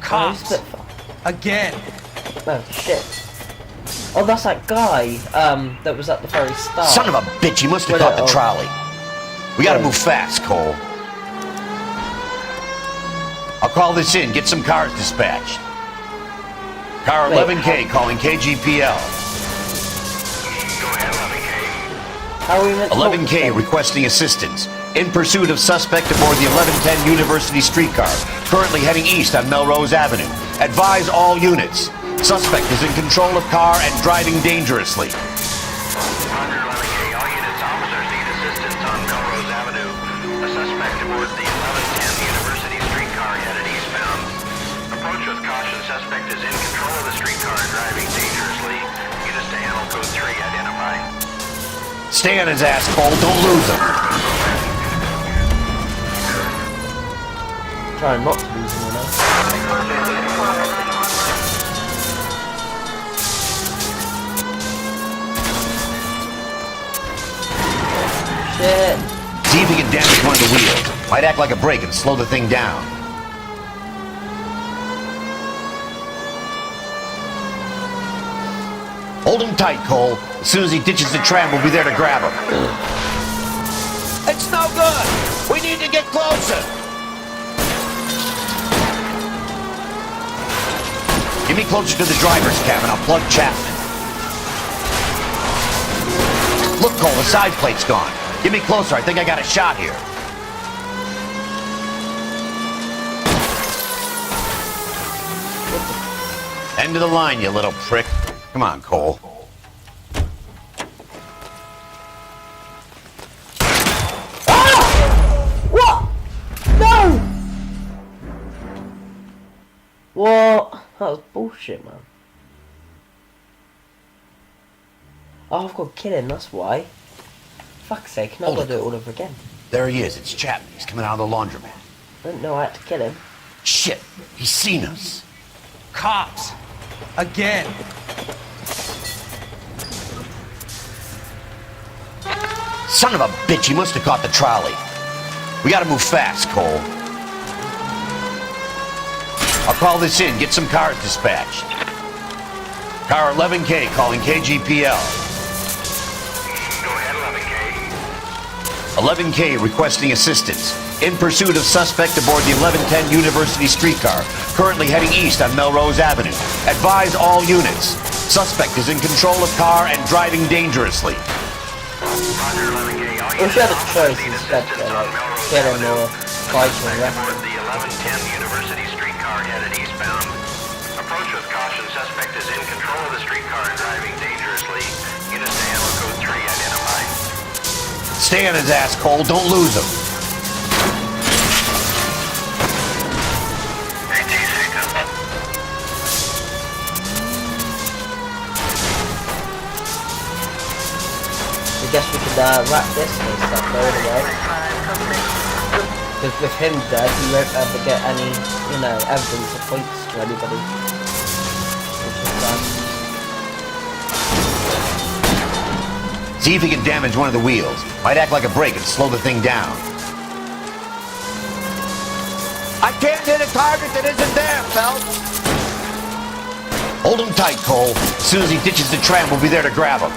Cops. Again. Oh, shit. Oh, that's that guy, that was at the very start. Son of a bitch. He must have caught the trolley. We gotta move fast, Cole. I'll call this in. Get some cars dispatched. Car 11K calling KGPL. How are we meant to 11K requesting assistance. In pursuit of suspect aboard the 1110 University streetcar. Currently heading east on Melrose Avenue. Advise all units. Suspect is in control of car and driving dangerously. Stay on his ass, Cole. Don't lose him. Trying not to lose him, you know. Shit. See if he can damage one of the wheels. Might act like a brake and slow the thing down. Hold him tight, Cole. As soon as he ditches the tram, we'll be there to grab him. It's no good! We need to get closer! Get me closer to the driver's cabin. I'll plug Chapman. Look, Cole, the side plate's gone. Get me closer. I think I got a shot here. End of the line, you little prick. Come on, Cole. What? No! What? That was bullshit, man. Oh, I've got to kill him, that's why. Fuck's sake, now I've got to do it all over again. There he is. It's Chapman. He's coming out of the laundromat. I didn't know I had to kill him. Shit. He's seen us. Cops. Again. Son of a bitch. He must have caught the trolley. We gotta move fast, Cole. I'll call this in. Get some cars dispatched. Car 11K calling KGPL. Go ahead, 11K. 11K requesting assistance. In pursuit of suspect aboard the 1110 University streetcar, currently heading east on Melrose Avenue. Advise all units. Suspect is in control of car and driving dangerously. Roger, 11K. All If you had a choice instead to like kill him or fight him, aboard the 1110 University streetcar headed eastbound. Approach with caution. Suspect is in control of the streetcar and driving dangerously. Units to handle code 3 identified. Stay on his ass, Cole. Don't lose him. I guess we could wrap this case up though anyway. Because with him dead, we won't ever get any, you know, evidence or points to anybody. Which is See if he can damage one of the wheels. Might act like a brake and slow the thing down. I can't hit a target that isn't there, Phelps. Hold him tight, Cole. As soon as he ditches the tram, we'll be there to grab him.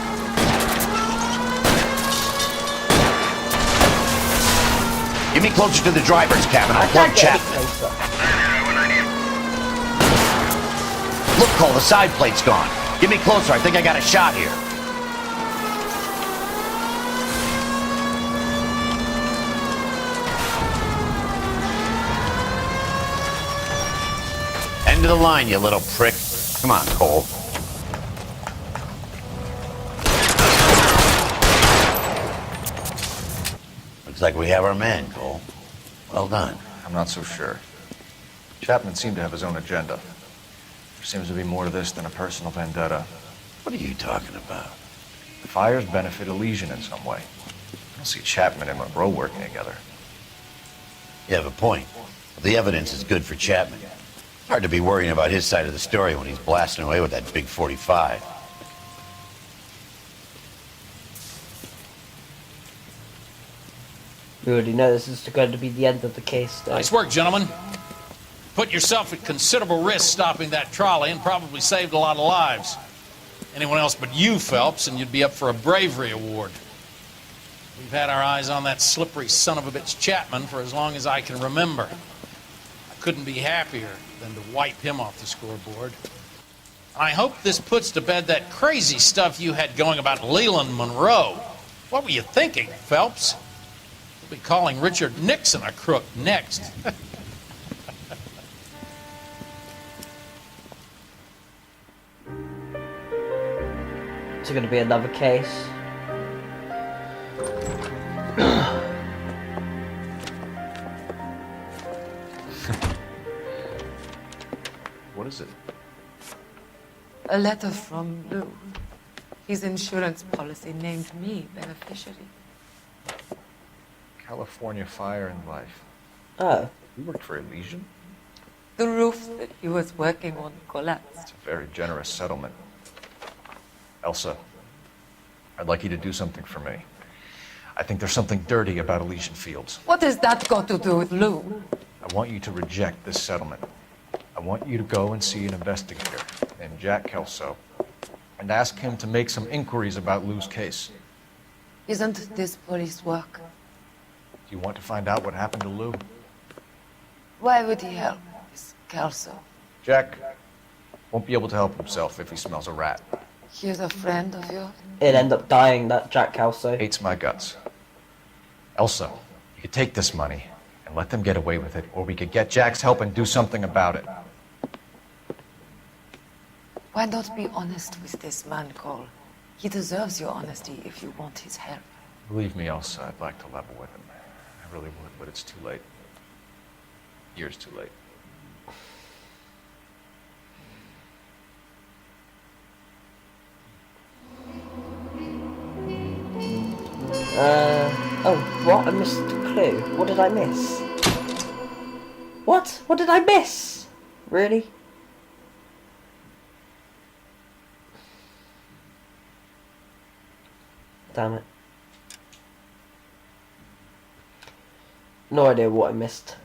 Get me closer to the driver's cabin. I'll plug Chapman. Look, Cole, the side plate's gone. Get me closer. I think I got a shot here. End of the line, you little prick. Come on, Cole. Looks like we have our man, Cole. Well done. I'm not so sure. Chapman seemed to have his own agenda. There seems to be more to this than a personal vendetta. What are you talking about? The fires benefit Elysian in some way. I don't see Chapman and Monroe working together. You have a point. The evidence is good for Chapman. Hard to be worrying about his side of the story when he's blasting away with that big 45. We already know this is going to be the end of the case, though. Nice work, gentlemen. Put yourself at considerable risk stopping that trolley and probably saved a lot of lives. Anyone else but you, Phelps, and you'd be up for a bravery award. We've had our eyes on that slippery son of a bitch Chapman for as long as I can remember. I couldn't be happier than to wipe him off the scoreboard. And I hope this puts to bed that crazy stuff you had going about Leland Monroe. What were you thinking, Phelps? We'll be calling Richard Nixon a crook next. It's going to be another case. What is it? A letter from Lou. His insurance policy named me beneficiary. California Fire and Life. Oh. You worked for Elysian? The roof that he was working on collapsed. It's a very generous settlement. Elsa, I'd like you to do something for me. I think there's something dirty about Elysian Fields. What has that got to do with Lou? I want you to reject this settlement. I want you to go and see an investigator named Jack Kelso and ask him to make some inquiries about Lou's case. Isn't this police work? Do you want to find out what happened to Lou? Why would he help Miss Kelso? Jack won't be able to help himself if he smells a rat. He's a friend of yours? It'd end up dying, that Jack Kelso. Hates my guts. Elsa, you could take this money and let them get away with it, or we could get Jack's help and do something about it. Why not be honest with this man, Cole? He deserves your honesty if you want his help. Believe me, Elsa, I'd like to level with him. I really would, but it's too late. Years too late. Oh, what? I missed a clue. What did I miss? What? What did I miss? Really? Damn it. No idea what I missed.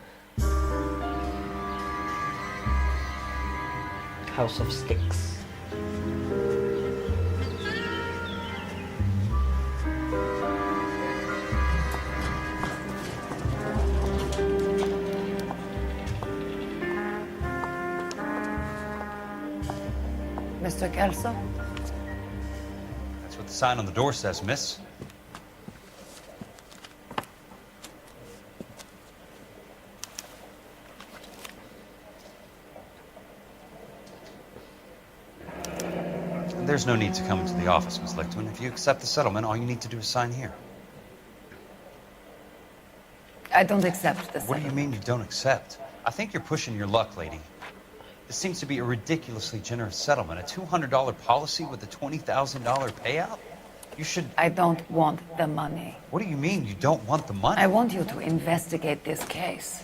House of Sticks. Mr. Kelso? That's what the sign on the door says, miss. There's no need to come into the office, Miss Lichtman. If you accept the settlement, all you need to do is sign here. I don't accept this. What do you mean you don't accept? I think you're pushing your luck, lady. This seems to be a ridiculously generous settlement. A $200 policy with a $20,000 payout? You should... I don't want the money. What do you mean you don't want the money? I want you to investigate this case.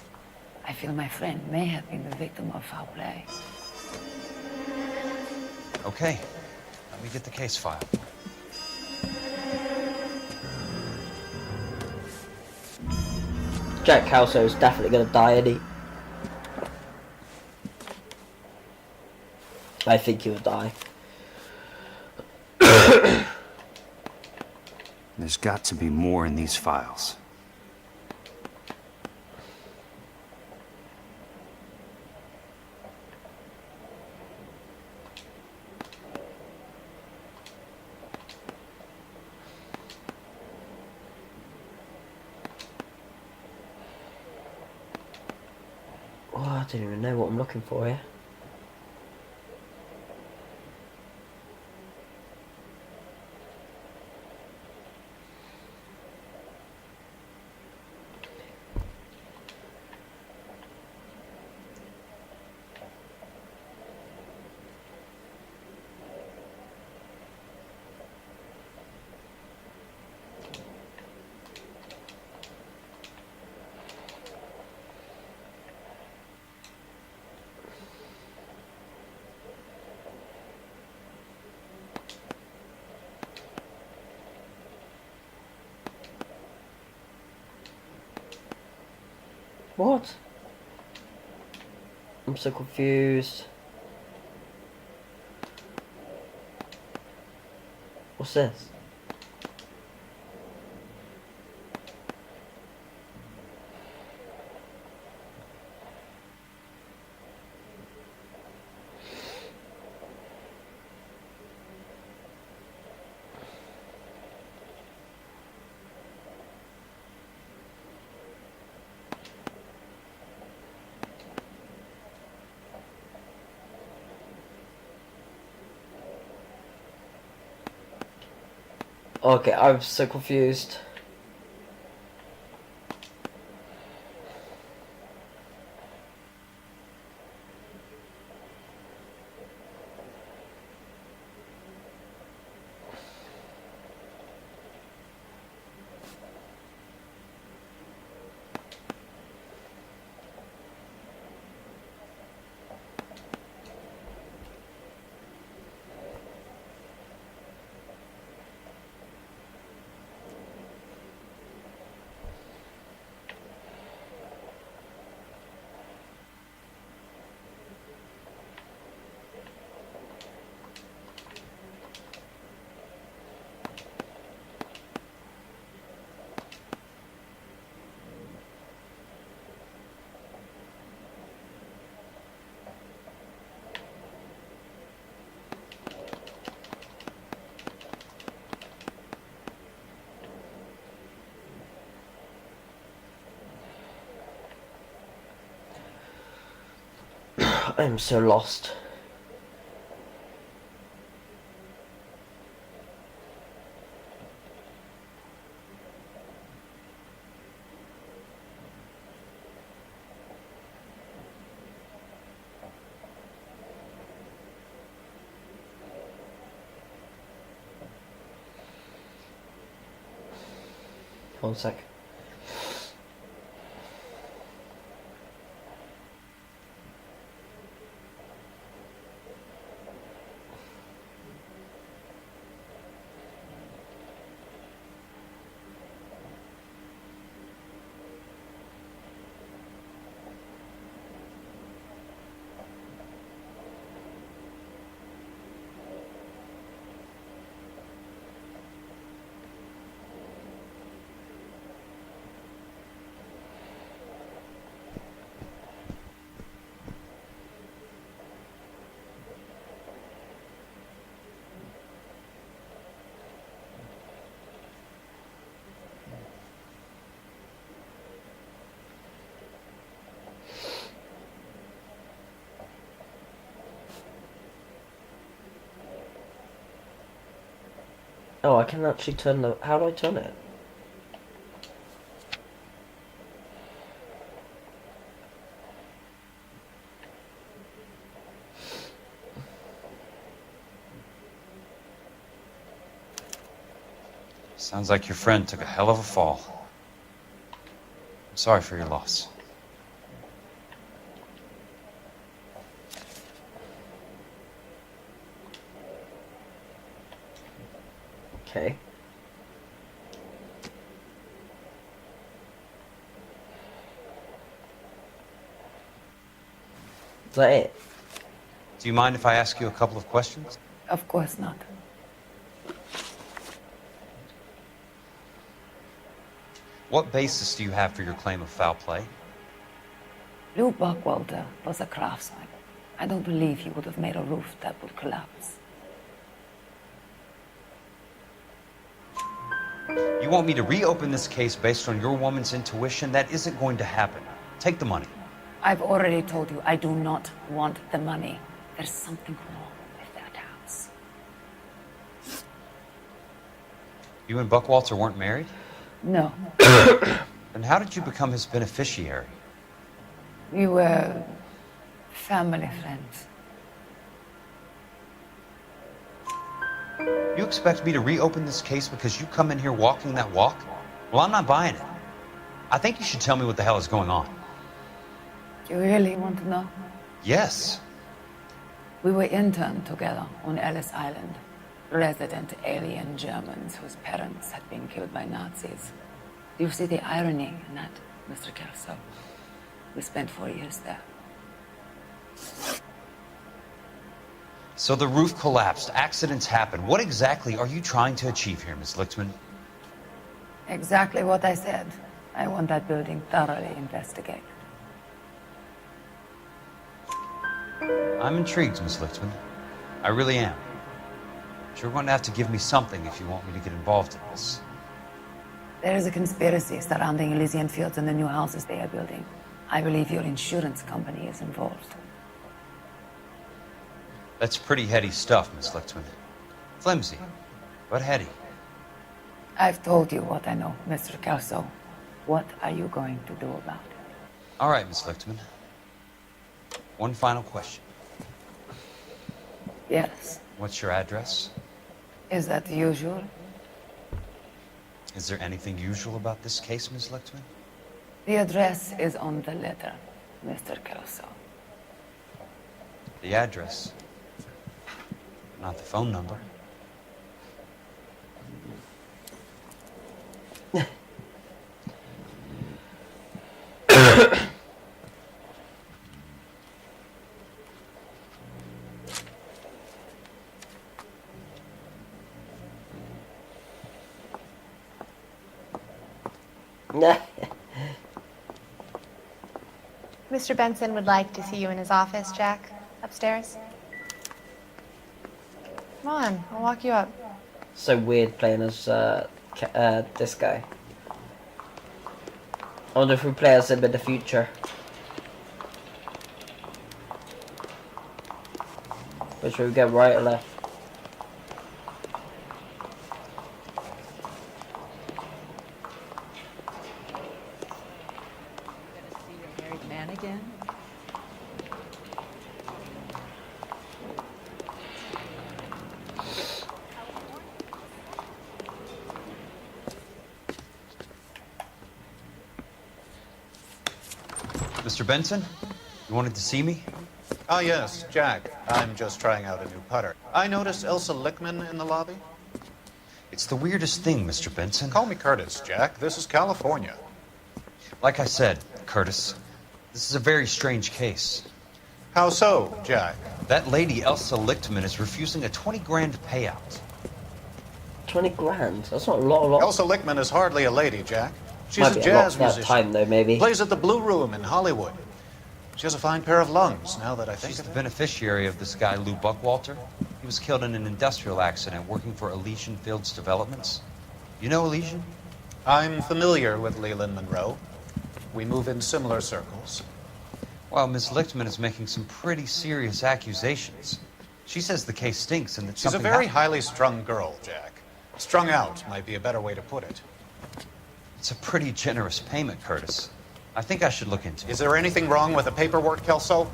I feel my friend may have been the victim of foul play. Okay. Let me get the case file. Jack Kelso is definitely going to die, isn't he? I think he will die. There's got to be more in these files. Oh, I don't even know what I'm looking for here. What? I'm so confused. What's this? Okay, I'm so confused. I'm so lost. One sec. Oh, I can actually turn the... How do I turn it? Sounds like your friend took a hell of a fall. I'm sorry for your loss. Okay. Is that it? Do you mind if I ask you a couple of questions? Of course not. What basis do you have for your claim of foul play? Lou Buckwalter was a craftsman. I don't believe he would have made a roof that would collapse. You want me to reopen this case based on your woman's intuition? That isn't going to happen. Take the money. I've already told you I do not want the money. There's something wrong with that house. You and Buckwalter weren't married? No. Then how did you become his beneficiary? We were family friends. You expect me to reopen this case because you come in here walking that walk? Well, I'm not buying it. I think you should tell me what the hell is going on. You really want to know? Yes. We were interned together on Ellis Island. Resident alien Germans whose parents had been killed by Nazis. You see the irony in that, Mr. Kelso? We spent 4 years there. So the roof collapsed, accidents happen. What exactly are you trying to achieve here, Miss Lichtman? Exactly what I said. I want that building thoroughly investigated. I'm intrigued, Miss Lichtman. I really am. But you're going to have to give me something if you want me to get involved in this. There is a conspiracy surrounding Elysian Fields and the new houses they are building. I believe your insurance company is involved. That's pretty heady stuff, Miss Lichtman. Flimsy, but heady. I've told you what I know, Mr. Kelso. What are you going to do about it? All right, Miss Lichtman. One final question. Yes. What's your address? Is that usual? Is there anything usual about this case, Miss Lichtman? The address is on the letter, Mr. Kelso. The address, not the phone number. Mr. Benson would like to see you in his office, Jack. Upstairs. Come on, I'll walk you up. So weird playing as this guy. I wonder if we play as him in the future. Which we get right or left? Married man again? Mr. Benson, you wanted to see me? Ah, yes, Jack. I'm just trying out a new putter. I noticed Elsa Lickman in the lobby. It's the weirdest thing, Mr. Benson. Call me Curtis, Jack. This is California. Like I said, Curtis, this is a very strange case. How so, Jack? That lady, Elsa Lichtman, is refusing a 20 grand payout. 20 grand? That's not a lot. Elsa Lickman is hardly a lady, Jack. She's Might a be jazz a lot musician. time, though, maybe. Plays at the Blue Room in Hollywood. She has a fine pair of lungs, now that I think She's of the it. beneficiary of this guy, Lou Buckwalter. He was killed in an industrial accident working for Elysian Fields Developments. You know Elysian? I'm familiar with Leland Monroe. We move in similar circles. Well, Miss Lichtman is making some pretty serious accusations. She says the case stinks and that She's a something very happened. highly strung girl, Jack. Strung out might be a better way to put it. It's a pretty generous payment, Curtis. I think I should look into it. Is there anything wrong with the paperwork, Kelso?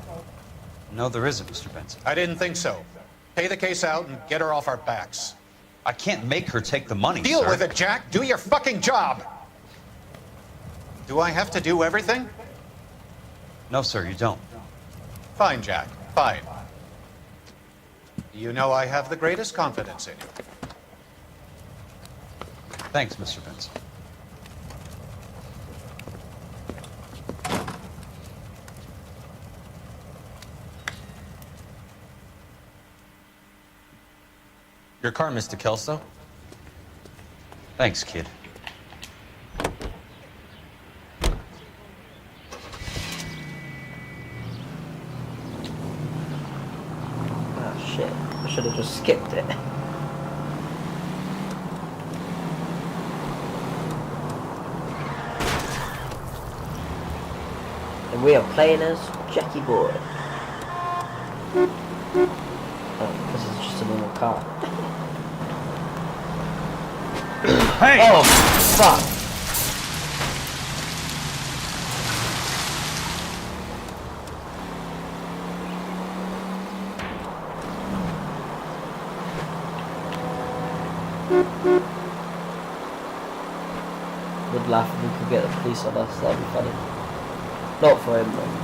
No, there isn't, Mr. Benson. I didn't think so. Pay the case out and get her off our backs. I can't make her take the money, Deal sir. with it, Jack. Do your fucking job. Do I have to do everything? No, sir, you don't. Fine, Jack. Fine. You know I have the greatest confidence in you. Thanks, Mr. Benson. Your car, Mr. Kelso. Thanks, kid. Oh shit, I should have just skipped it. And we are playing as Jackie Boy. Oh, this is just a normal car. Hey! Oh, fuck. Would laugh if we could get the police on us, that'd be funny. Not for him though.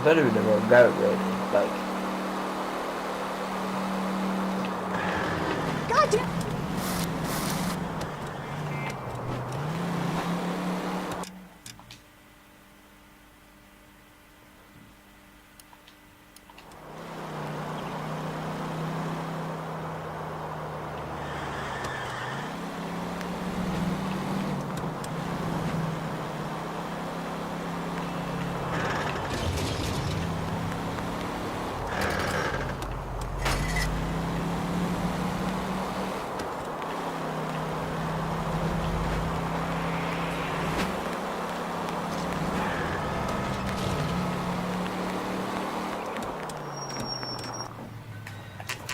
I don't even know where I'm going really, like... God damn.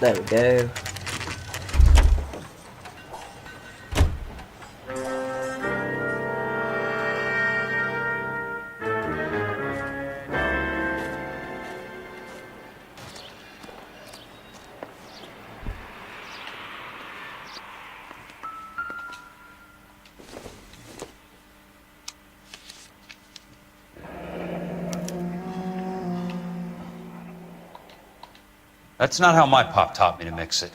There we go. That's not how my pop taught me to mix it.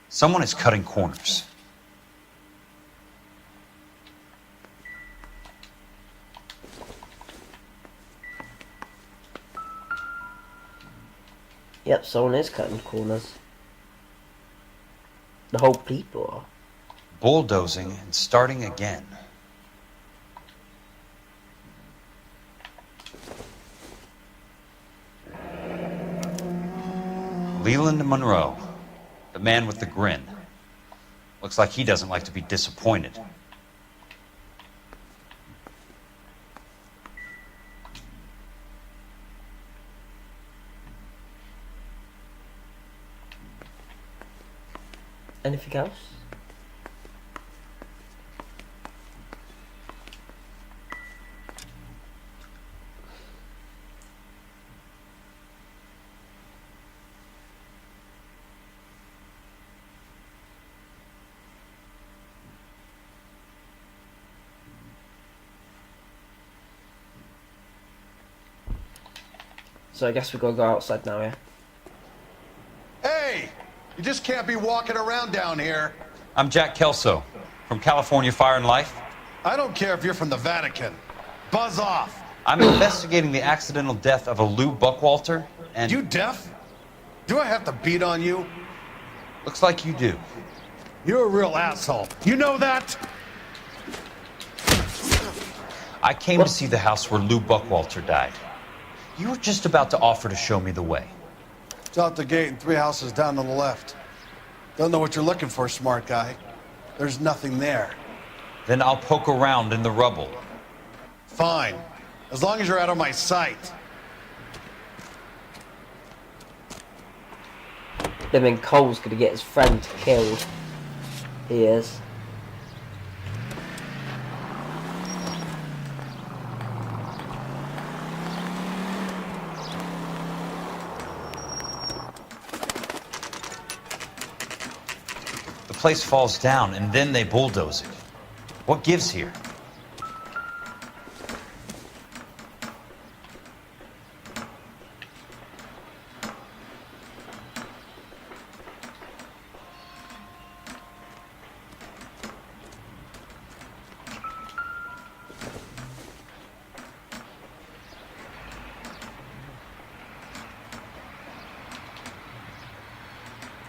Someone is cutting corners. Yep, someone is cutting corners. The whole people are. Bulldozing and starting again. Leland Monroe, the man with the grin. Looks like he doesn't like to be disappointed. Anything else? So I guess we gotta go outside now, yeah? Hey! You just can't be walking around down here. I'm Jack Kelso, from California Fire and Life. I don't care if you're from the Vatican. Buzz off! I'm investigating the accidental death of a Lou Buckwalter, and... You deaf? Do I have to beat on you? Looks like you do. You're a real asshole. You know that? I came to see the house where Lou Buckwalter died. You were just about to offer to show me the way. It's out the gate and 3 houses down on the left. Don't know what you're looking for, smart guy. There's nothing there. Then I'll poke around in the rubble. Fine. As long as you're out of my sight. I mean, Cole's gonna get his friend killed. He is. The place falls down, and then they bulldoze it. What gives here?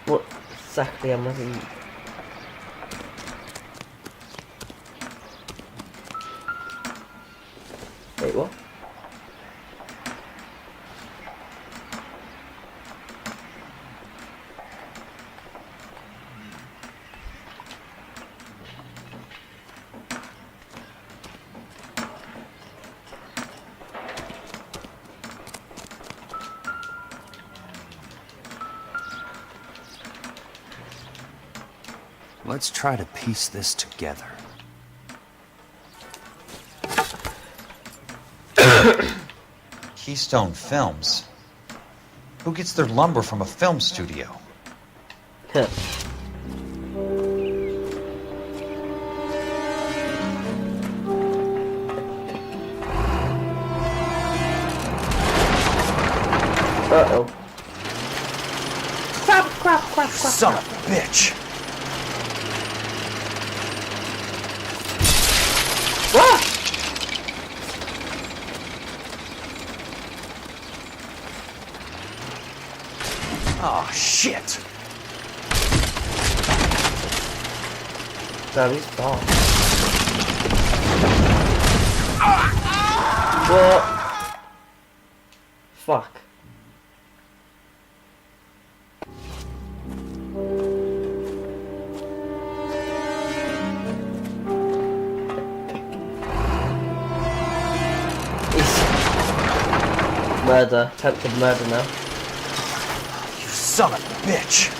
What exactly am I doing? Wait, what? Let's try to piece this together. Keystone Films? Who gets their lumber from a film studio? Uh-oh. Crap, crap, crap, crap, Son of a bitch! What? Oh, shit! No, he's gone. What? Fuck. Murder, attempted murder now. You son of a bitch!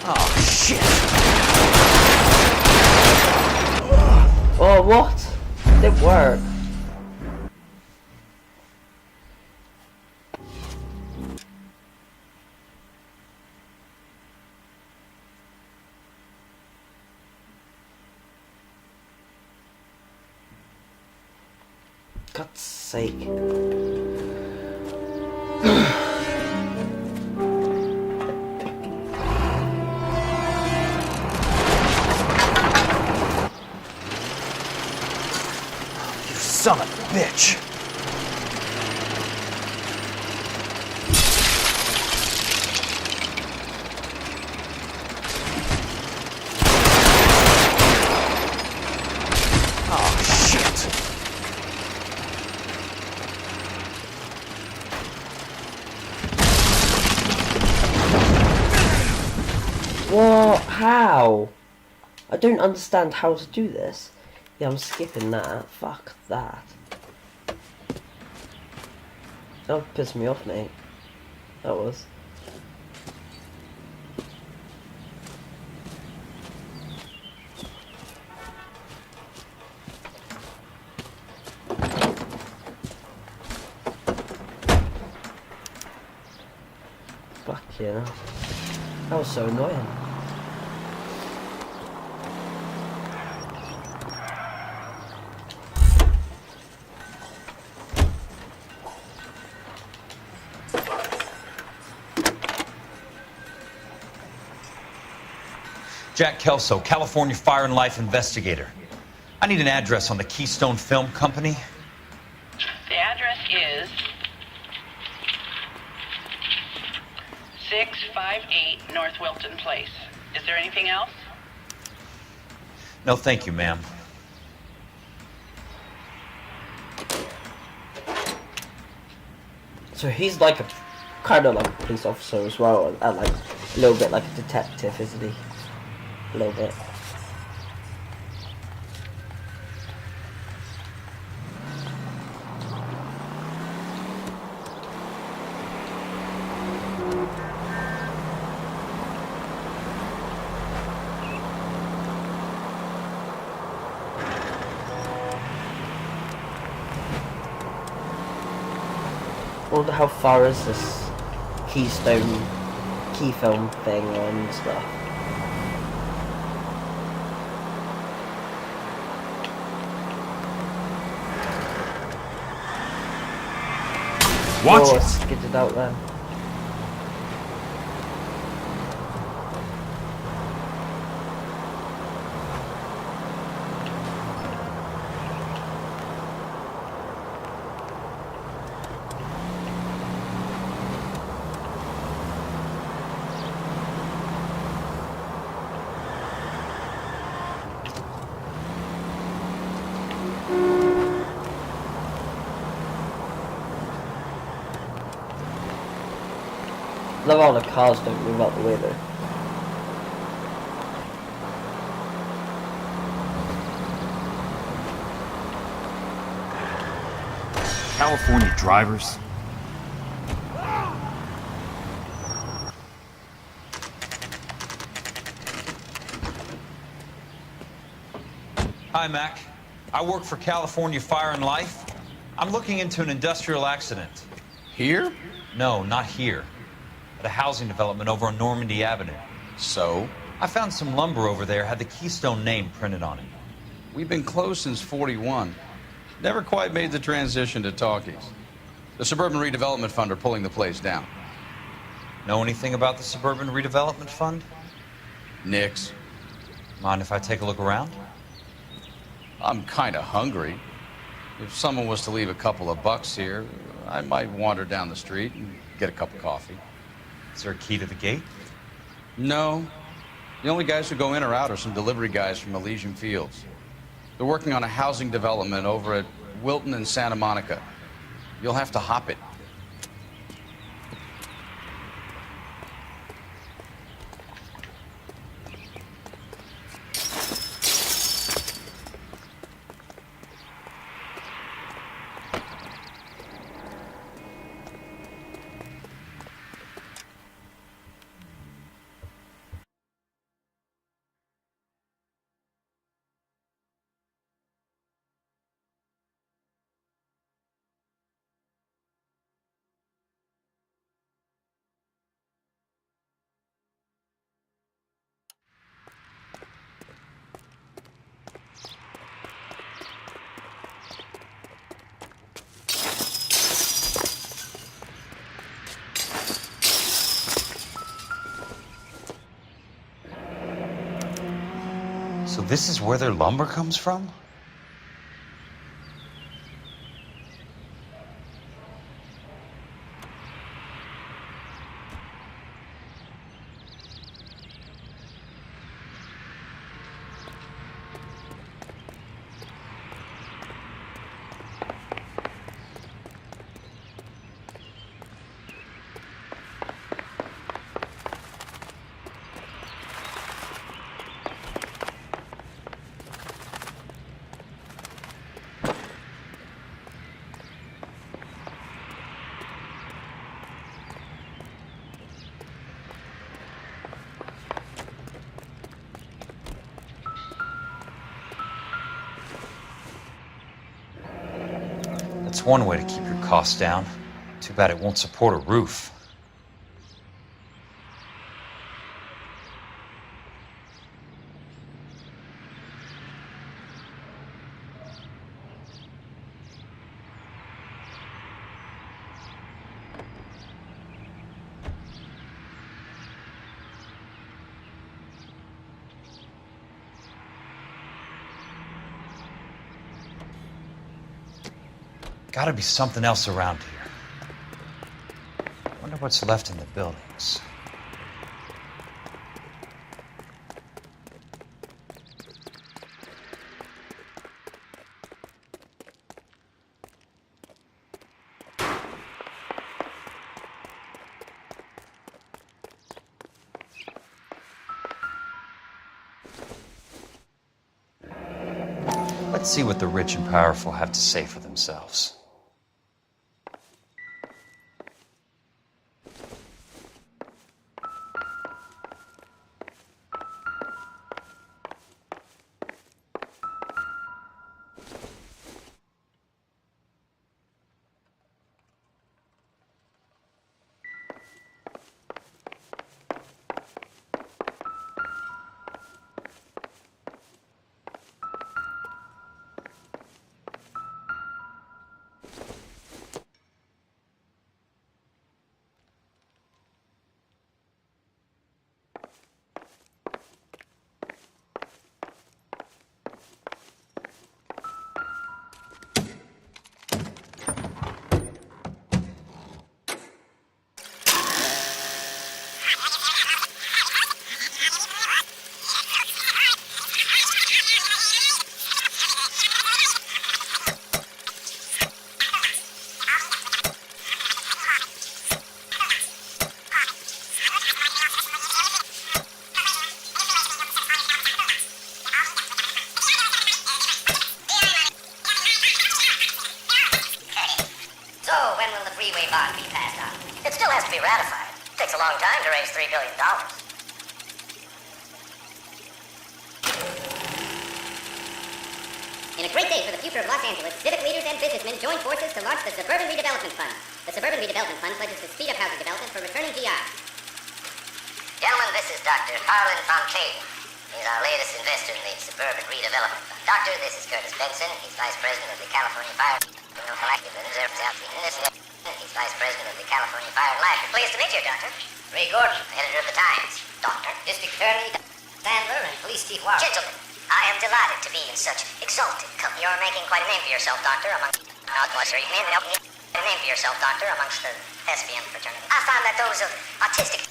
Oh, shit! Oh, what? It worked. God's sake. You son of a bitch! Oh, shit! What? How? I don't understand how to do this. Yeah, I'm skipping that. Fuck that. That pissed me off, mate. That was. Fuck you know. That was so annoying. Jack Kelso, California Fire and Life investigator. I need an address on the Keystone Film Company. The address is 658 North Wilton Place. Is there anything else? No, thank you, ma'am. So he's like a kind of like a police officer as well, and like a little bit like a detective, isn't he? A little bit. I wonder how far is this Keystone key film thing and stuff. Watch oh, it. Let's get it out then. I love all the cars don't move out the way though. California drivers. Hi, Mac. I work for California Fire and Life. I'm looking into an industrial accident. Here? No, not here. At a housing development over on Normandy Avenue. So? I found some lumber over there, had the Keystone name printed on it. We've been closed since 41. Never quite made the transition to talkies. The Suburban Redevelopment Fund are pulling the place down. Know anything about the Suburban Redevelopment Fund? Nix. Mind if I take a look around? I'm kind of hungry. If someone was to leave a couple of bucks here, I might wander down the street and get a cup of coffee. Is there a key to the gate? No. The only guys who go in or out are some delivery guys from Elysian Fields. They're working on a housing development over at Wilton and Santa Monica. You'll have to hop it. So this is where their lumber comes from? That's one way to keep your costs down. Too bad it won't support a roof. Gotta be something else around here. Wonder what's left in the buildings. Let's see what the rich and powerful have to say for themselves. In a great day for the future of Los Angeles, civic leaders and businessmen join forces to launch the Suburban Redevelopment Fund. The Suburban Redevelopment Fund pledges to speed up housing development for returning GIs. Gentlemen, this is Dr. Harlan Fontaine. He's our latest investor in the Suburban Redevelopment Fund. Doctor, this is Curtis Benson. He's Vice President of the California Fire. He's Vice President of the California Fire and Life. Pleased to meet you, Doctor. Ray Gordon, editor of the Times. Doctor, District Attorney Sandler and Police Chief Warren. Gentlemen, I am delighted to be in such exalted company. You're making quite a name for yourself, Doctor, amongst... a name for yourself, Doctor, amongst the thespian fraternity. I find that those of artistic...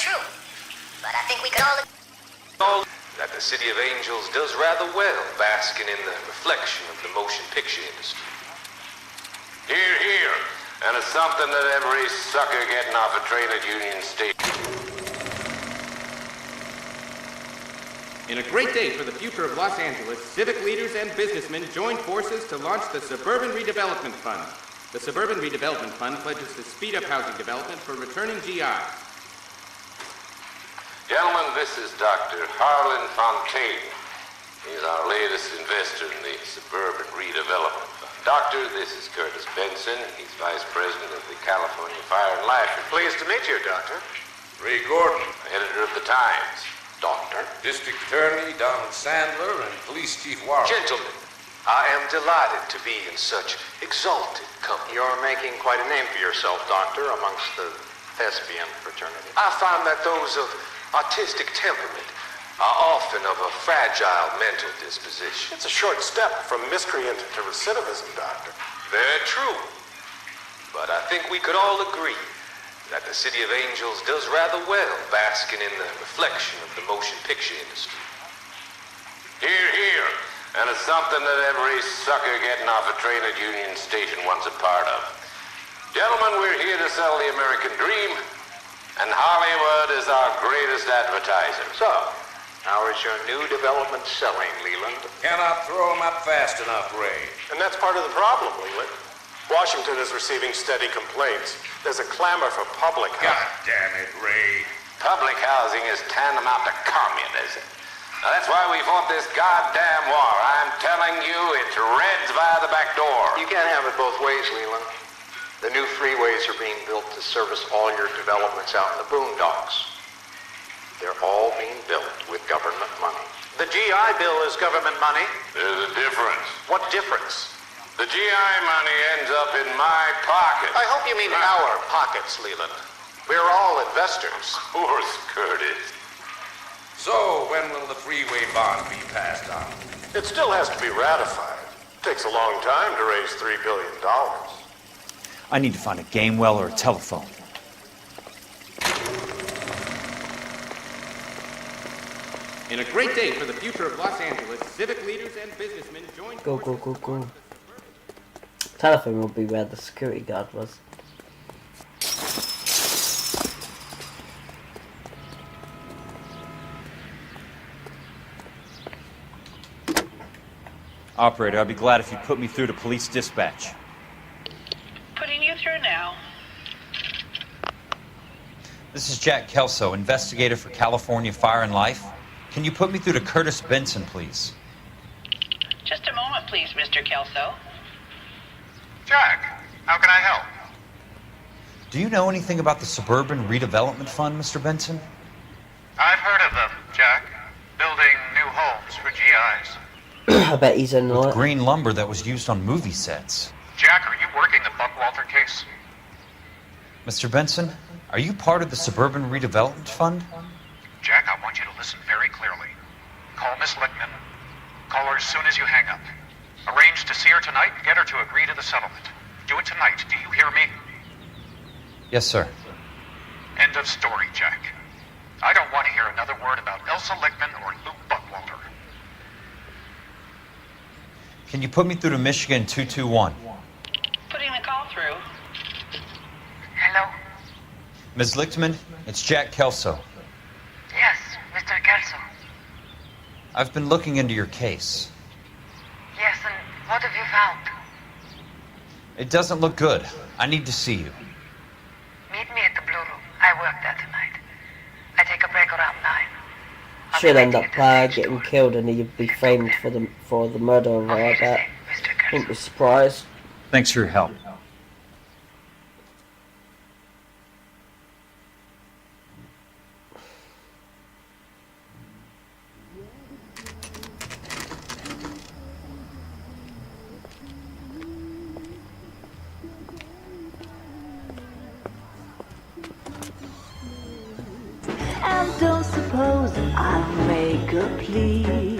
true. But I think we could all... That the City of Angels does rather well basking in the reflection of the motion picture industry. Hear, hear. And it's something that every sucker getting off a train at Union Station. In a great day for the future of Los Angeles, civic leaders and businessmen joined forces to launch the Suburban Redevelopment Fund. The Suburban Redevelopment Fund pledges to speed up housing development for returning GIs. Gentlemen, this is Dr. Harlan Fontaine. He's our latest investor in the Suburban Redevelopment Fund. Doctor, this is Curtis Benson. He's Vice President of the California Fire and Life. Pleased to meet you, Doctor. Ray Gordon, editor of the Times. Doctor. District Attorney Donald Sandler and Police Chief Warren. Gentlemen, I am delighted to be in such exalted company. You're making quite a name for yourself, Doctor, amongst the thespian fraternity. I find that those of artistic temperament are often of a fragile mental disposition. It's a short step from miscreant to recidivism, Doctor. Very true. But I think we could all agree that the City of Angels does rather well basking in the reflection of the motion picture industry. Hear, hear. And it's something that every sucker getting off a train at Union Station wants a part of. Gentlemen, we're here to sell the American dream, and Hollywood is our greatest advertiser. So, how is your new development selling, Leland? Cannot throw them up fast enough, Ray. And that's part of the problem, Leland. Washington is receiving steady complaints. There's a clamor for public housing. God damn it, Ray. Public housing is tantamount to communism. Now, that's why we fought this goddamn war. I'm telling you, it's Reds via the back door. You can't have it both ways, Leland. The new freeways are being built to service all your developments out in the boondocks. They're all being built with government money. The GI Bill is government money. There's a difference. What difference? The GI money ends up in my pocket. I hope you mean our pockets, Leland. We're all investors. Of course, Curtis. So, when will the freeway bond be passed on? It still has to be ratified. Takes a long time to raise $3 billion. I need to find a game well or a telephone. In a great day for the future of Los Angeles, civic leaders and businessmen joined Go, go, go, go. Telephone will be where the security guard was. Operator, I'd be glad if you put me through to police dispatch. Putting you through now. This is Jack Kelso, investigator for California Fire and Life. Can you put me through to Curtis Benson, please? Just a moment, please, Mr. Kelso. Jack, how can I help? Do you know anything about the Suburban Redevelopment Fund, Mr. Benson? I've heard of them, Jack. Building new homes for GIs. I bet he's in With green lumber that was used on movie sets. Jack, are you working the Buckwalter case? Mr. Benson, are you part of the Suburban Redevelopment Fund? Jack, I want you to listen very clearly. Call Miss Lickman. Call her as soon as you hang up. Arrange to see her tonight and get her to agree to the settlement. Do it tonight. Do you hear me? Yes, sir. End of story, Jack. I don't want to hear another word about Elsa Lickman or Luke Buckwalter. Can you put me through to Michigan 221? Putting the call through. Hello? Ms. Lichtman, it's Jack Kelso. Yes, Mr. Kelso. I've been looking into your case. Yes, and what have you found? It doesn't look good. I need to see you. Meet me at the Blue Room. I work there tonight. I take a break around 9. Should end up getting killed and he'd be framed for the murder of her, I bet. Wouldn't be surprised. Thanks for your help. And don't suppose I'll make a plea,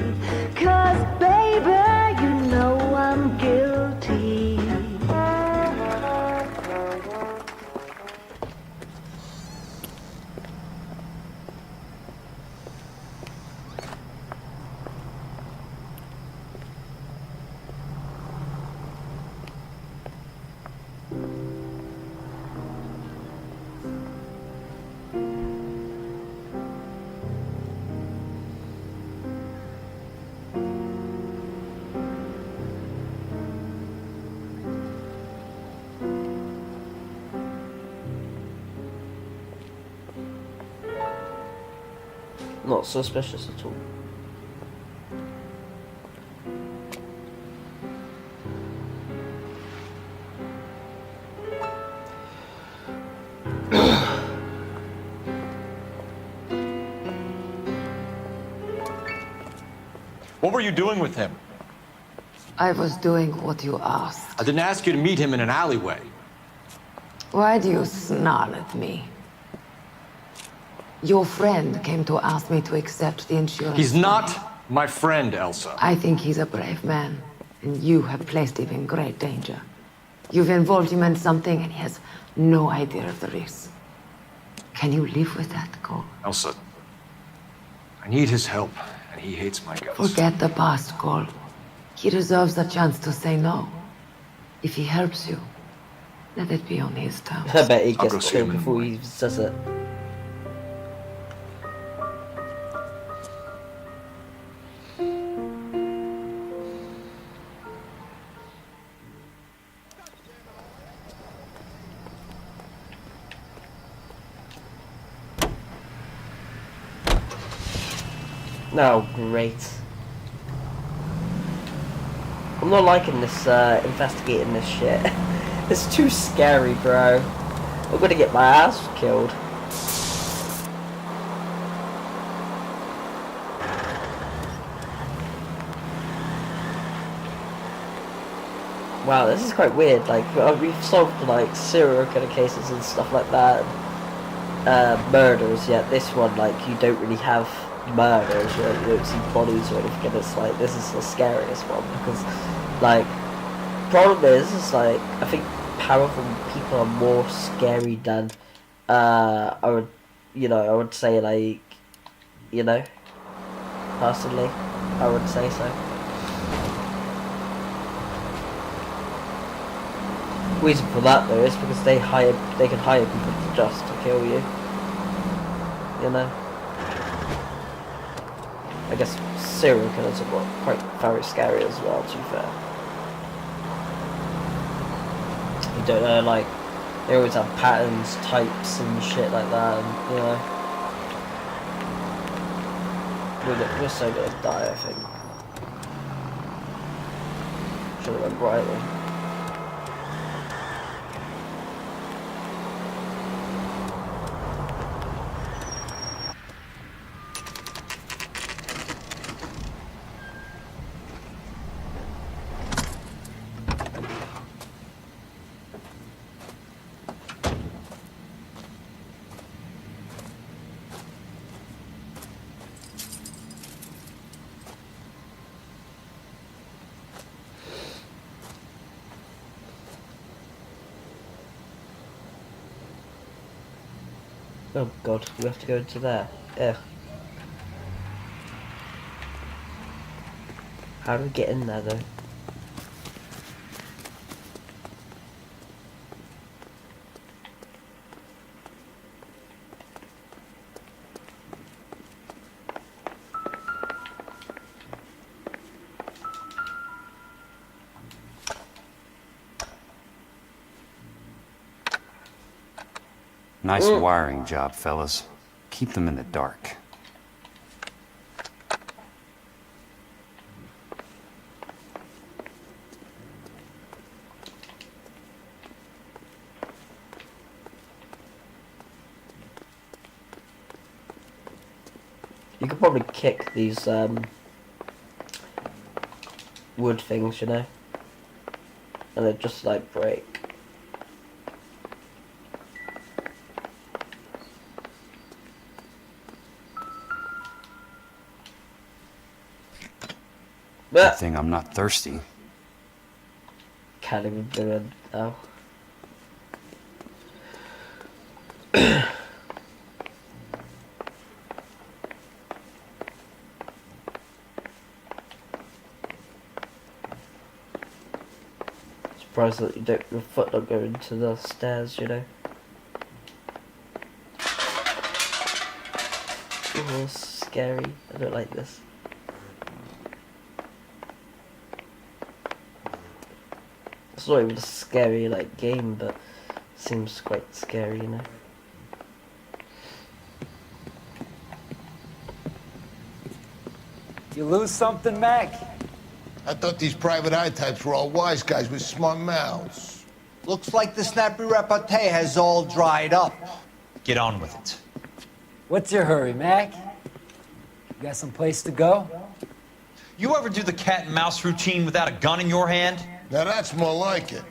'cause baby, you know I'm guilty. Not suspicious at all. What were you doing with him? I was doing what you asked. I didn't ask you to meet him in an alleyway. Why do you snarl at me? Your friend came to ask me to accept the insurance. He's not my friend, Elsa. I think he's a brave man, and you have placed him in great danger. You've involved him in something, and he has no idea of the risk. Can you live with that, Cole? Elsa, I need his help, and he hates my guts. Forget the past, Cole. He deserves a chance to say no. If he helps you, let it be on his terms. I bet he gets killed before he says it. No, great. I'm not liking this, investigating this shit. It's too scary, bro. I'm gonna get my ass killed. Wow, this is quite weird. Like, we've solved, like, serial killer cases and stuff like that. Murders, yet this one, like, you don't really have murders, you don't see bodies or anything, and it's like, this is the scariest one, because, like, problem is like, I think powerful people are more scary than, I would say, like, personally, I would say so. Reason for that though is because they can hire people just to kill you. I guess serial killers are quite very scary as well, to be fair. You don't know, like, they always have patterns, types and shit like that, and, we're so gonna die, I think. Should've went brightly. Oh god, we have to go into there. Ugh. How do we get in there though? Nice wiring job, fellas. Keep them in the dark. You could probably kick these wood things, and they just like break. Good thing I'm not thirsty. Can't even do it now. Surprised that your foot don't go into the stairs, Oh, scary. I don't like this. It's not even a scary game, but it seems quite scary, You lose something, Mac? I thought these private eye types were all wise guys with smart mouths. Looks like the snappy repartee has all dried up. Get on with it. What's your hurry, Mac? You got some place to go? You ever do the cat and mouse routine without a gun in your hand? Now that's more like it.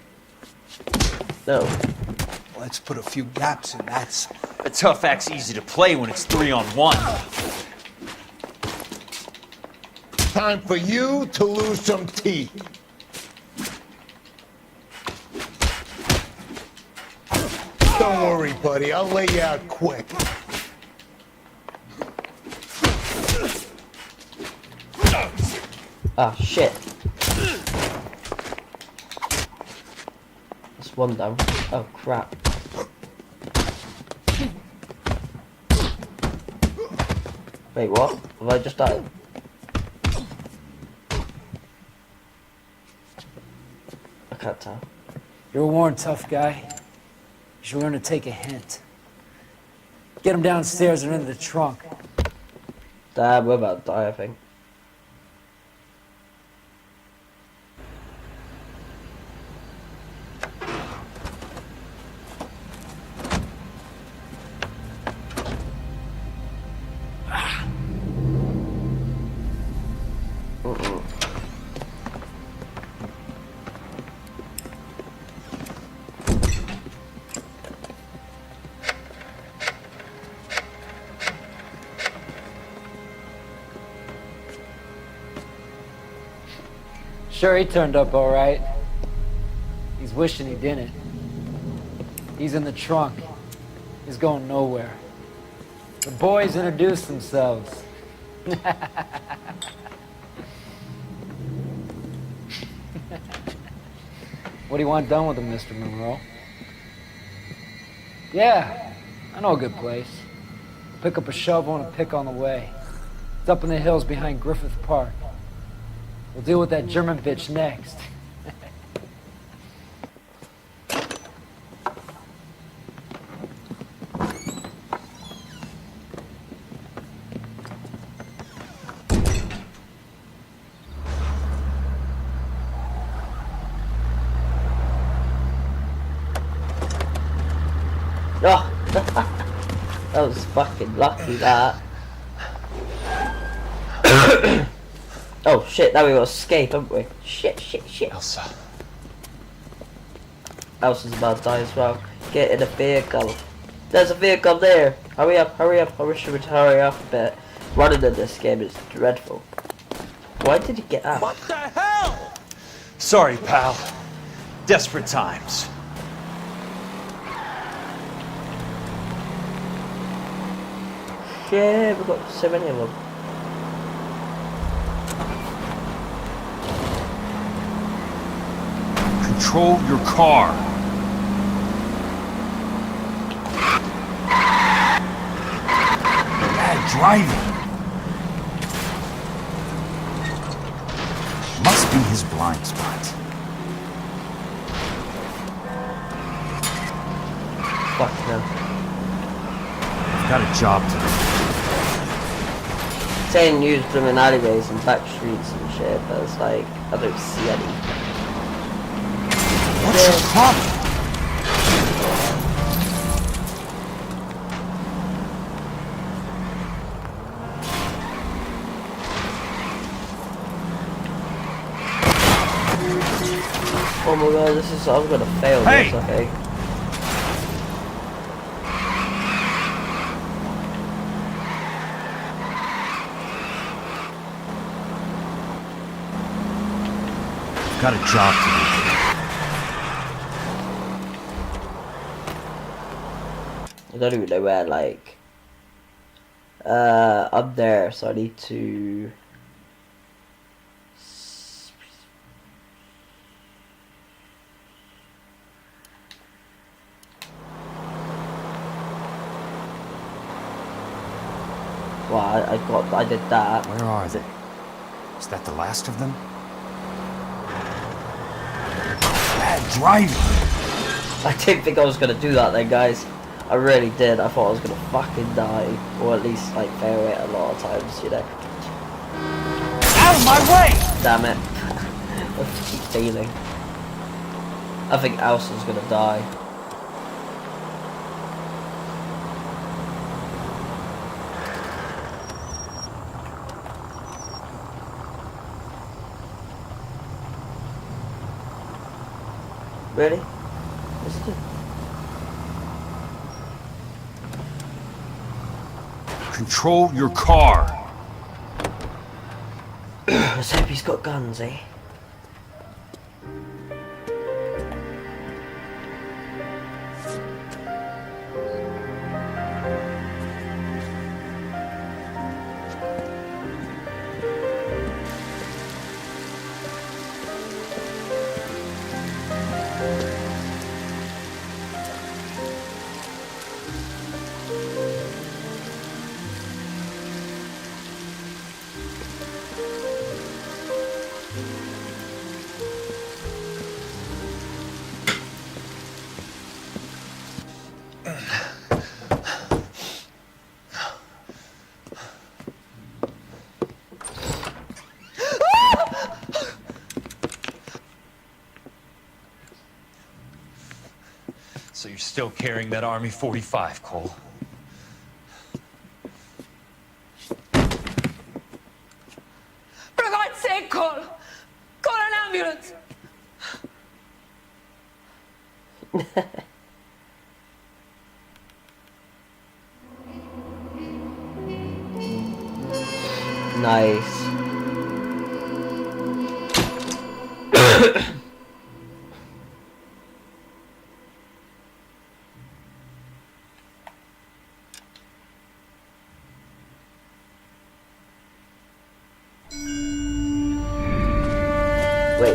No. Let's put a few gaps in that. A tough act's easy to play when it's 3-on-1. Time for you to lose some teeth. Don't worry, buddy. I'll lay you out quick. Ah, shit. That's one down. Oh, crap. Wait, what? Have I just died? I can't tell. You're a worn, tough guy. You should learn to take a hint. Get him downstairs and into the trunk. Damn, we're about to die, I think. sure he turned up all right. He's wishing he didn't. He's in the trunk. He's going nowhere. The boys introduced themselves. What do you want done with him, Mr. Monroe? Yeah, I know a good place. Pick up a shovel and a pick on the way. It's up in the hills behind Griffith Park. We'll deal with that German bitch next. Oh, that was fucking lucky, that. Oh shit, now we gotta escape, haven't we? Shit. Elsa. Elsa's about to die as well. Get in a vehicle. There's a vehicle there. Hurry up. I wish you would hurry up a bit. Running in this game is dreadful. Why did he get out? What the hell? Sorry, pal. Desperate times. Yeah, we've got so many of them. Control your car. Bad driving. Must be his blind spot. Fuck no. I've got a job to do. Saying use them in alleyways and back streets and shit, but it's like, I don't see any. What's your problem? Oh my god, this is, I'm gonna fail Hey! this, I think. Got a job to do. I don't even know where, like, up there, so I need to... Well, I did that. Where are they? Is that the last of them? Bad driving. I didn't think I was gonna do that then, guys. I really did. I thought I was gonna fucking die, or at least like fail it a lot of times, you know. Out of my way! Damn it! I keep failing. I think Elsa's gonna die. Really? Let's do. Control your car. Let's hope he's got guns, eh? So you're still carrying that Army 45, Cole? For God's sake, Cole! Call an ambulance! Nice. Wait,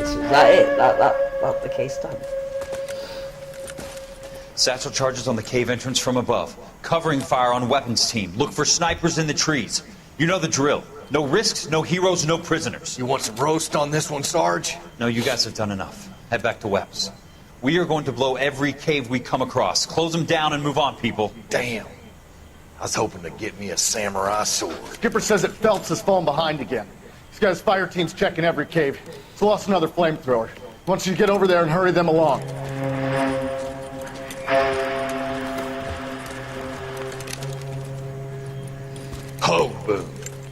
so is that it? That's the case done? Satchel charges on the cave entrance from above. Covering fire on weapons team. Look for snipers in the trees. You know the drill. No risks, no heroes, no prisoners. You want some roast on this one, Sarge? No, you guys have done enough. Head back to Webb's. We are going to blow every cave we come across. Close them down and move on, people. Damn. I was hoping to get me a samurai sword. Skipper says that Phelps has fallen behind again. He's got his fire teams checking every cave. He's lost another flamethrower. He wants you to get over there and hurry them along. Hobo.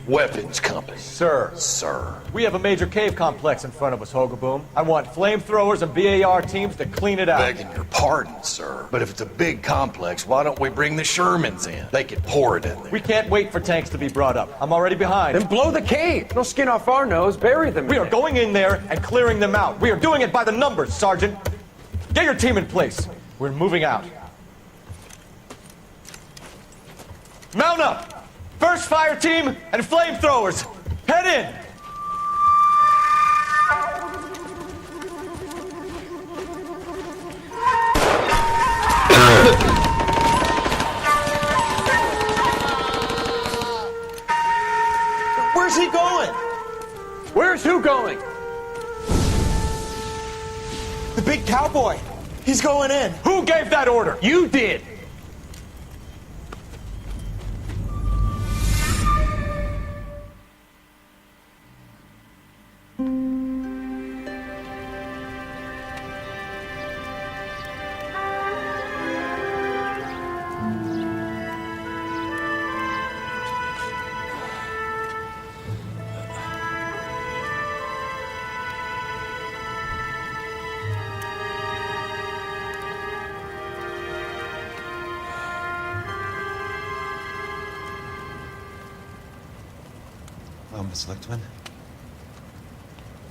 Weapons Company. Sir. Sir. We have a major cave complex in front of us, Hogaboom. I want flamethrowers and BAR teams to clean it out. Begging your pardon, sir. But if it's a big complex, why don't we bring the Shermans in? They can pour it in there. We can't wait for tanks to be brought up. I'm already behind. Then blow the cave. No skin off our nose. Bury them. We are going in there and clearing them out. We are doing it by the numbers, Sergeant. Get your team in place. We're moving out. Mount up! First fire team and flamethrowers! Head in! Where's he going? Where's who going? The big cowboy. He's going in. Who gave that order? You did. Hello, Miss Lichtman.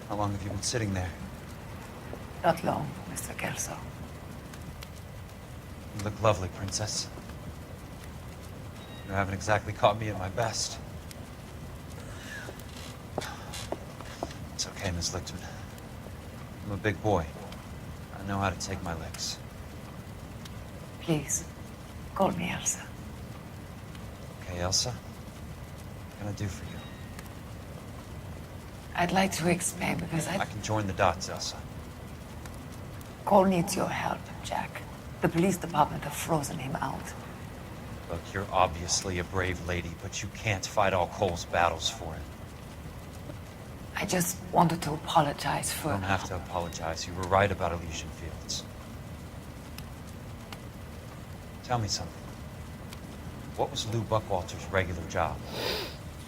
How long have you been sitting there? Not long, Mr. Kelso. You look lovely, Princess. You haven't exactly caught me at my best. It's okay, Miss Lichtman. I'm a big boy. I know how to take my licks. Please, call me Elsa. Okay, Elsa? What can I do for you? I'd like to explain because I can join the dots, Elsa. Cole needs your help, Jack. The police department have frozen him out. Look, you're obviously a brave lady, but you can't fight all Cole's battles for him. I just wanted to apologize for... You don't have to apologize. You were right about Elysian Fields. Tell me something. What was Lou Buckwalter's regular job?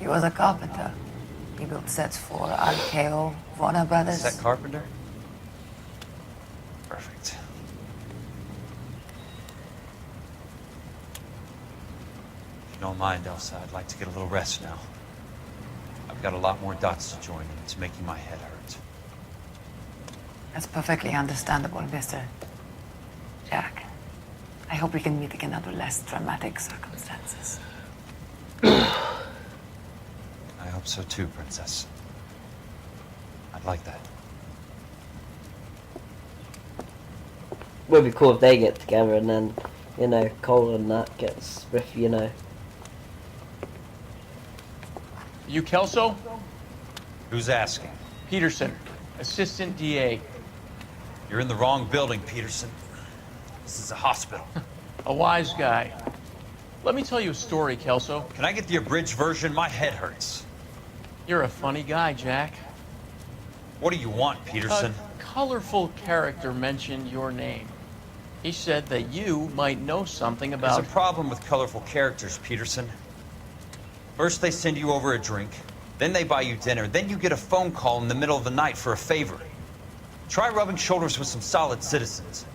He was a carpenter. He built sets for RKO, Warner Brothers. Set carpenter? Perfect. If you don't mind, Elsa, I'd like to get a little rest now. I've got a lot more dots to join, and it's making my head hurt. That's perfectly understandable, Mr. Jack. I hope we can meet again under less dramatic circumstances. I hope so too, Princess. I'd like that. Would be cool if they get together and then, you know, Cole and that gets with, you know. You Kelso? Who's asking? Peterson, Assistant DA. You're in the wrong building, Peterson. This is a hospital. A wise guy. Let me tell you a story, Kelso. Can I get the abridged version? My head hurts. You're a funny guy, Jack. What do you want, Peterson? A colorful character mentioned your name. He said that you might know something about... There's a problem with colorful characters, Peterson. First they send you over a drink, then they buy you dinner, then you get a phone call in the middle of the night for a favor. Try rubbing shoulders with some solid citizens.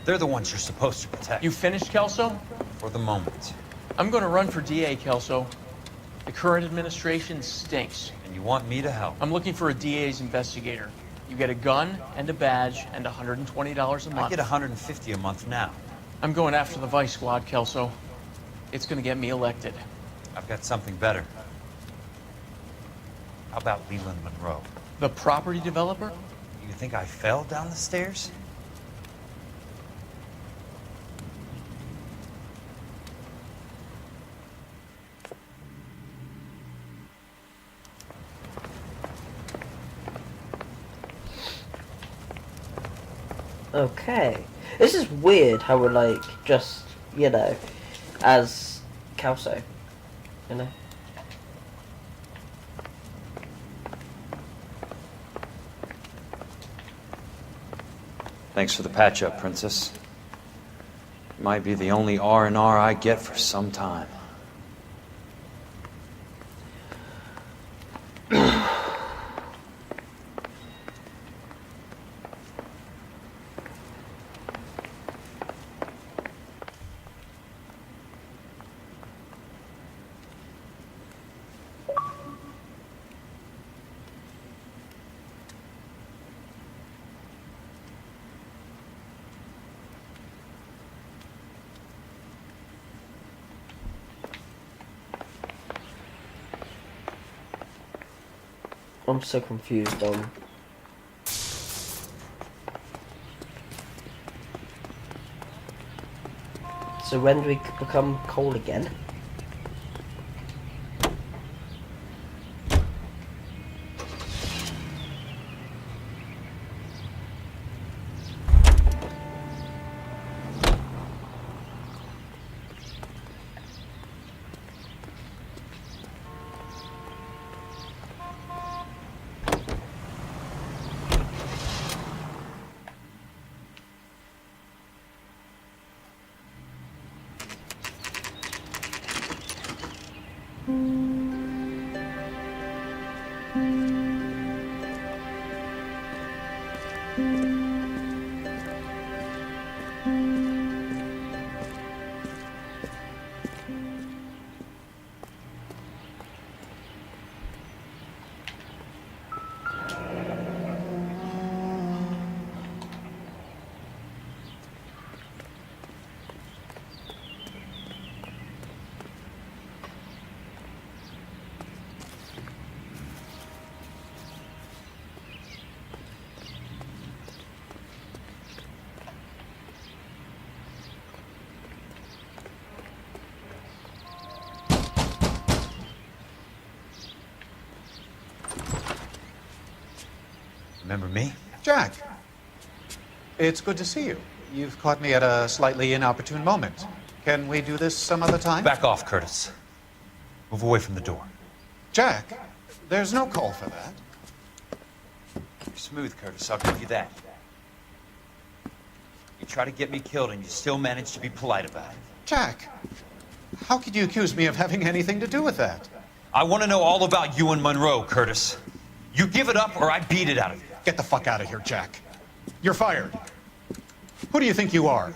They're the ones you're supposed to protect. You finished, Kelso? For the moment. I'm going to run for DA, Kelso. The current administration stinks. And you want me to help? I'm looking for a DA's investigator. You get a gun and a badge and $120 a month. I get $150 a month now. I'm going after the Vice Squad, Kelso. It's gonna get me elected. I've got something better. How about Leland Monroe? The property developer? You think I fell down the stairs? Okay. This is weird how we're like just, you know, as Kelso, you know. Thanks for the patch-up, Princess. Might be the only R&R I get for some time. I'm so confused on. So when do we become cold again? Remember me? Jack, it's good to see you. You've caught me at a slightly inopportune moment. Can we do this some other time? Back off, Curtis. Move away from the door. Jack, there's no call for that. You're smooth, Curtis. I'll give you that. You try to get me killed and you still manage to be polite about it. Jack, how could you accuse me of having anything to do with that? I want to know all about you and Monroe, Curtis. You give it up or I beat it out of you. Get the fuck out of here, Jack. You're fired. Who do you think you are?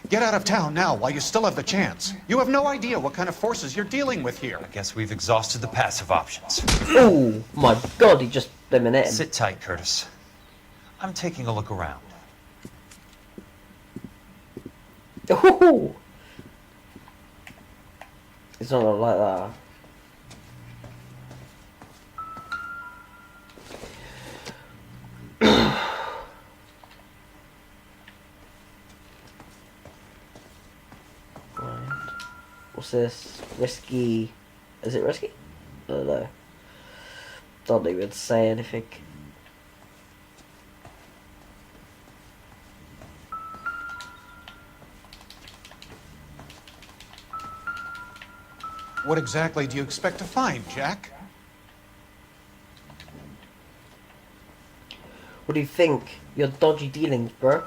Get out of town now while you still have the chance. You have no idea what kind of forces you're dealing with here. I guess we've exhausted the passive options. Oh my god, he just eliminated him. Sit tight, Curtis. I'm taking a look around. Ooh. It's not like that. What's this? Risky. Is it risky? I don't know. Don't even say anything. What exactly do you expect to find, Jack? What do you think? Your dodgy dealings, bro.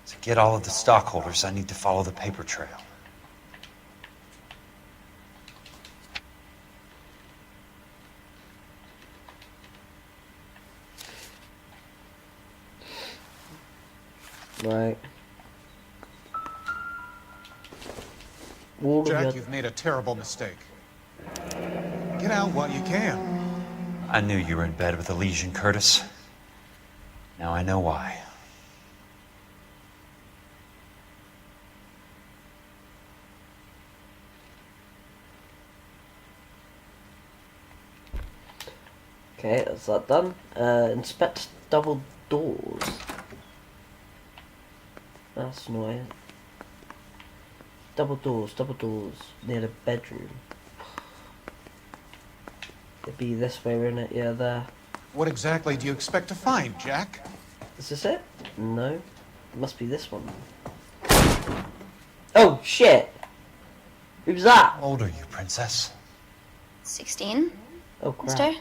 To get all of the stockholders, I need to follow the paper trail. Right. Jack, you've made a terrible mistake. Get out while you can. I knew you were in bed with a lesion, Curtis. Now I know why. Okay, that's that done. Inspect double doors. That's annoying. Double doors near the bedroom. It'd be this way, wouldn't it? Yeah, there. What exactly do you expect to find, Jack? Is this it? No. It must be this one. Oh, shit! Who's that? How old are you, Princess? 16? Oh, crap. Mister?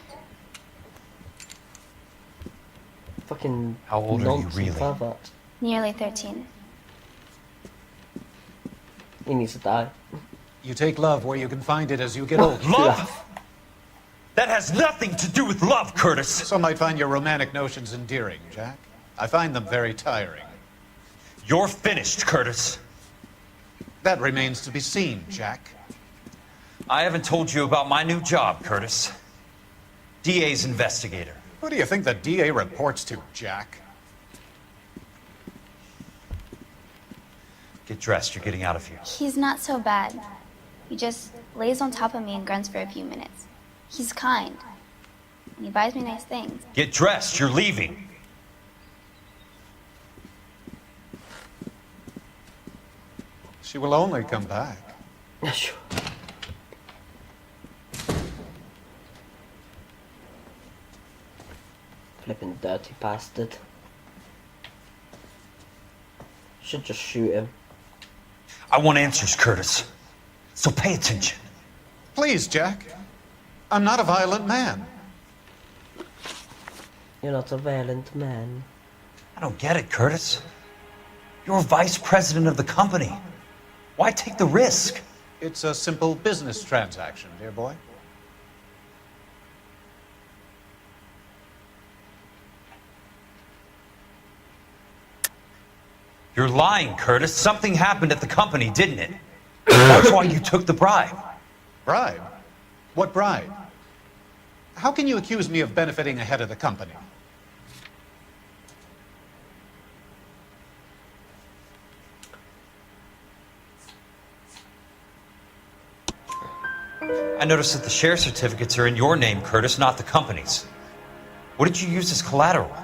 Fucking How old are you really? Pervert. Nearly 13. He needs to die. You take love where you can find it as you get older. Love? That has nothing to do with love, Curtis. Some might find your romantic notions endearing, Jack. I find them very tiring. You're finished, Curtis. That remains to be seen, Jack. I haven't told you about my new job, Curtis. DA's investigator. Who do you think the DA reports to, Jack? Get dressed, you're getting out of here. He's not so bad. He just lays on top of me and grunts for a few minutes. He's kind. And he buys me nice things. Get dressed, you're leaving. She will only come back. Sure. Flipping dirty bastard. Should just shoot him. I want answers, Curtis. So pay attention. Please, Jack. I'm not a violent man. You're not a violent man. I don't get it, Curtis. You're vice president of the company. Why take the risk? It's a simple business transaction, dear boy. You're lying, Curtis. Something happened at the company, didn't it? That's why you took the bribe. Bribe? What bribe? How can you accuse me of benefiting ahead of the company? I noticed that the share certificates are in your name, Curtis, not the company's. What did you use as collateral?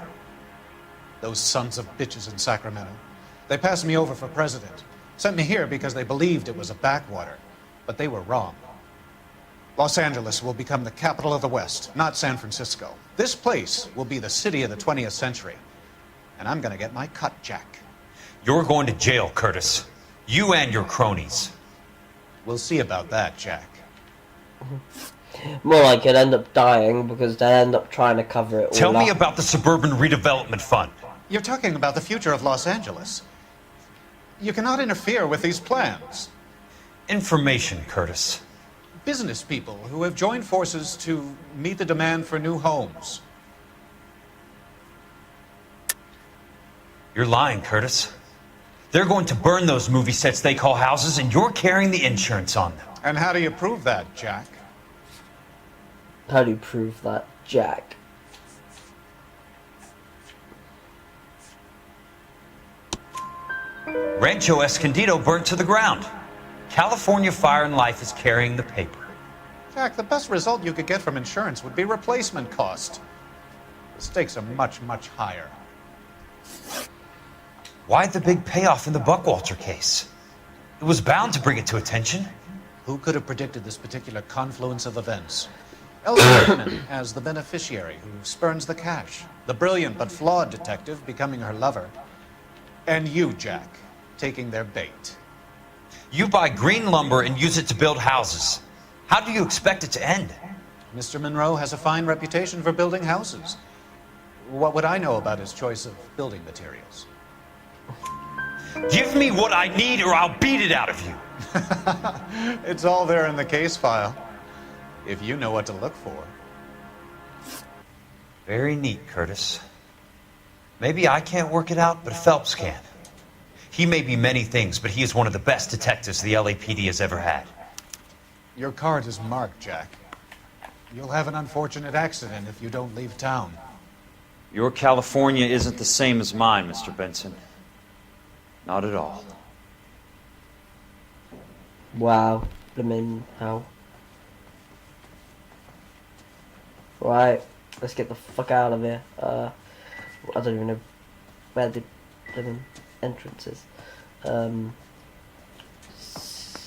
Those sons of bitches in Sacramento. They passed me over for president. Sent me here because they believed it was a backwater. But they were wrong. Los Angeles will become the capital of the West, not San Francisco. This place will be the city of the 20th century. And I'm gonna get my cut, Jack. You're going to jail, Curtis. You and your cronies. We'll see about that, Jack. More like you'd end up dying because they'll end up trying to cover it all Tell me up. about the Suburban Redevelopment Fund. You're talking about the future of Los Angeles. You cannot interfere with these plans. Information, Curtis. Business people who have joined forces to meet the demand for new homes. You're lying, Curtis. They're going to burn those movie sets they call houses, and you're carrying the insurance on them. And how do you prove that, Jack? How do you prove that, Jack? Rancho Escondido burnt to the ground. California Fire and Life is carrying the paper. Jack, the best result you could get from insurance would be replacement cost. The stakes are much, much higher. Why the big payoff in the Buckwalter case? It was bound to bring it to attention. Who could have predicted this particular confluence of events? Elsa as the beneficiary who spurns the cash. The brilliant but flawed detective becoming her lover. And you, Jack, taking their bait. You buy green lumber and use it to build houses. How do you expect it to end? Mr. Monroe has a fine reputation for building houses. What would I know about his choice of building materials? Give me what I need or I'll beat it out of you. It's all there in the case file, if you know what to look for. Very neat, Curtis. Maybe I can't work it out, but Phelps can. He may be many things, but he is one of the best detectives the LAPD has ever had. Your card is marked, Jack. You'll have an unfortunate accident if you don't leave town. Your California isn't the same as mine, Mr. Benson. Not at all. Wow. Blimmin' hell. Right. Let's get the fuck out of here. I don't even know where the blimmin' entrance is.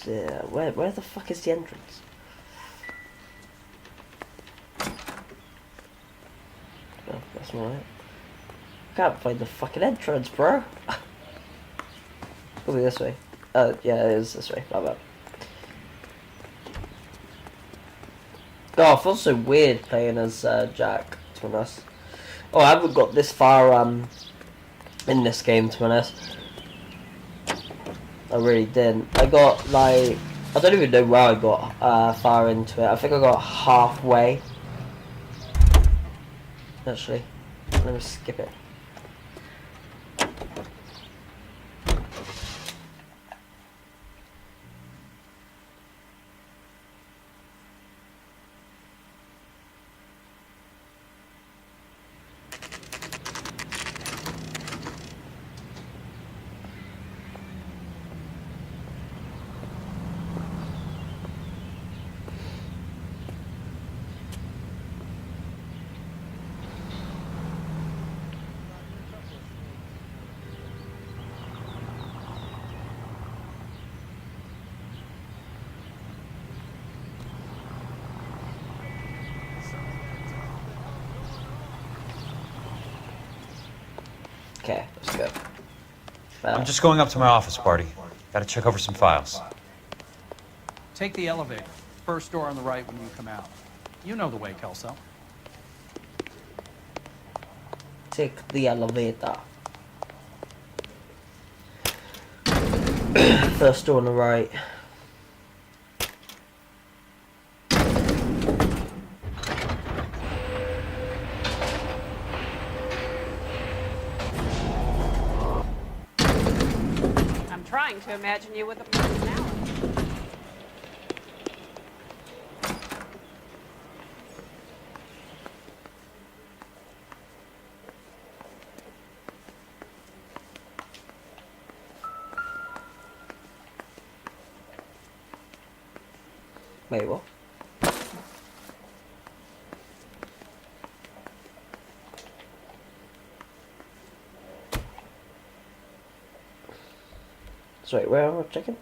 Yeah, where the fuck is the entrance? Oh, that's not right. I can't find the fucking entrance, bro. Probably this way. Yeah, it is this way. My bad. Oh, it feels so weird playing as Jack, to be honest. Oh, I haven't got this far in this game, to be honest. I really didn't. I got, like, I don't even know where I got far into it. I think I got halfway. Actually, let me skip it. Okay, let's go. I'm just going up to my office, Barty. Gotta check over some files. Take the elevator. First door on the right when you come out. You know the way, Kelso. Take the elevator. First door on the right. I'm trying to imagine you with a personality. Wait, what? Sorry, where am I checking?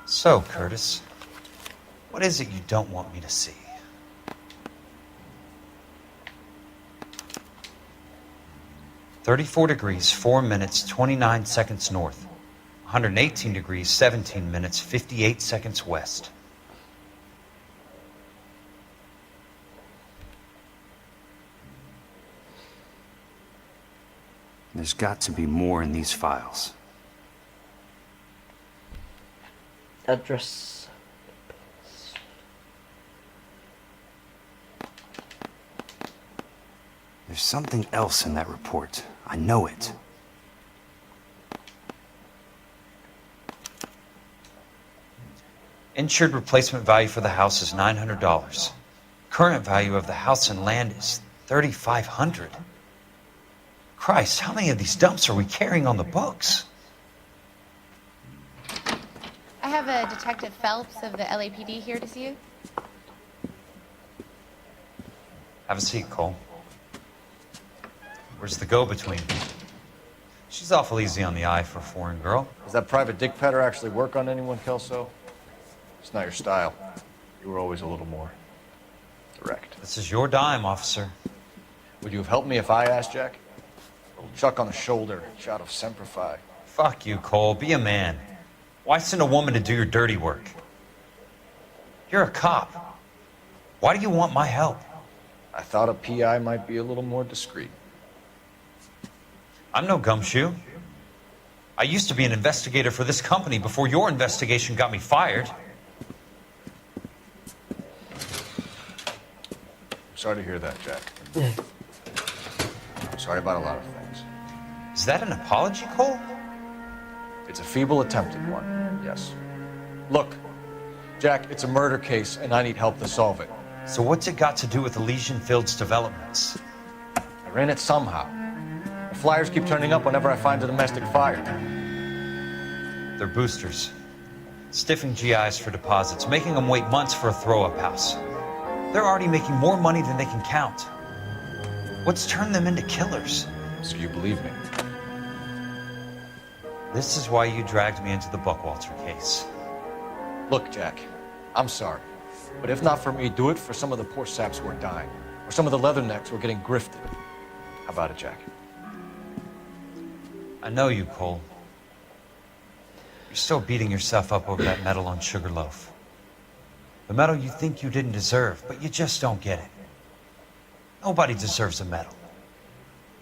So, Curtis, what is it you don't want me to see? (34 degrees, 4 minutes, 29 seconds north. 118 degrees, 17 minutes, 58 seconds west. There's got to be more in these files. Address. There's something else in that report. I know it. Insured replacement value for the house is $900. Current value of the house and land is $3,500. Christ, how many of these dumps are we carrying on the books? I have a Detective Phelps of the LAPD here to see you. Have a seat, Cole. Where's the go-between? She's awful easy on the eye for a foreign girl. Does that private dick petter actually work on anyone, Kelso? It's not your style. You were always a little more direct. This is your dime, officer. Would you have helped me if I asked, Jack? A little chuck on the shoulder, shot of Semper Fi. Fuck you, Cole. Be a man. Why send a woman to do your dirty work? You're a cop. Why do you want my help? I thought a PI might be a little more discreet. I'm no gumshoe. I used to be an investigator for this company before your investigation got me fired. Sorry to hear that, Jack. Sorry about a lot of things. Is that an apology, Cole? It's a feeble attempt at one, yes. Look, Jack, it's a murder case, and I need help to solve it. So what's it got to do with Elysian Fields developments? They're in it somehow. The flyers keep turning up whenever I find a domestic fire. They're boosters. Stiffing GIs for deposits, making them wait months for a throw-up house. They're already making more money than they can count. What's turned them into killers? So you believe me? This is why you dragged me into the Buckwalter case. Look, Jack, I'm sorry. But if not for me, do it for some of the poor saps who are dying. Or some of the leathernecks who are getting grifted. How about it, Jack? I know you, Cole. You're still beating yourself up over that medal on Sugarloaf. The medal you think you didn't deserve, but you just don't get it. Nobody deserves a medal.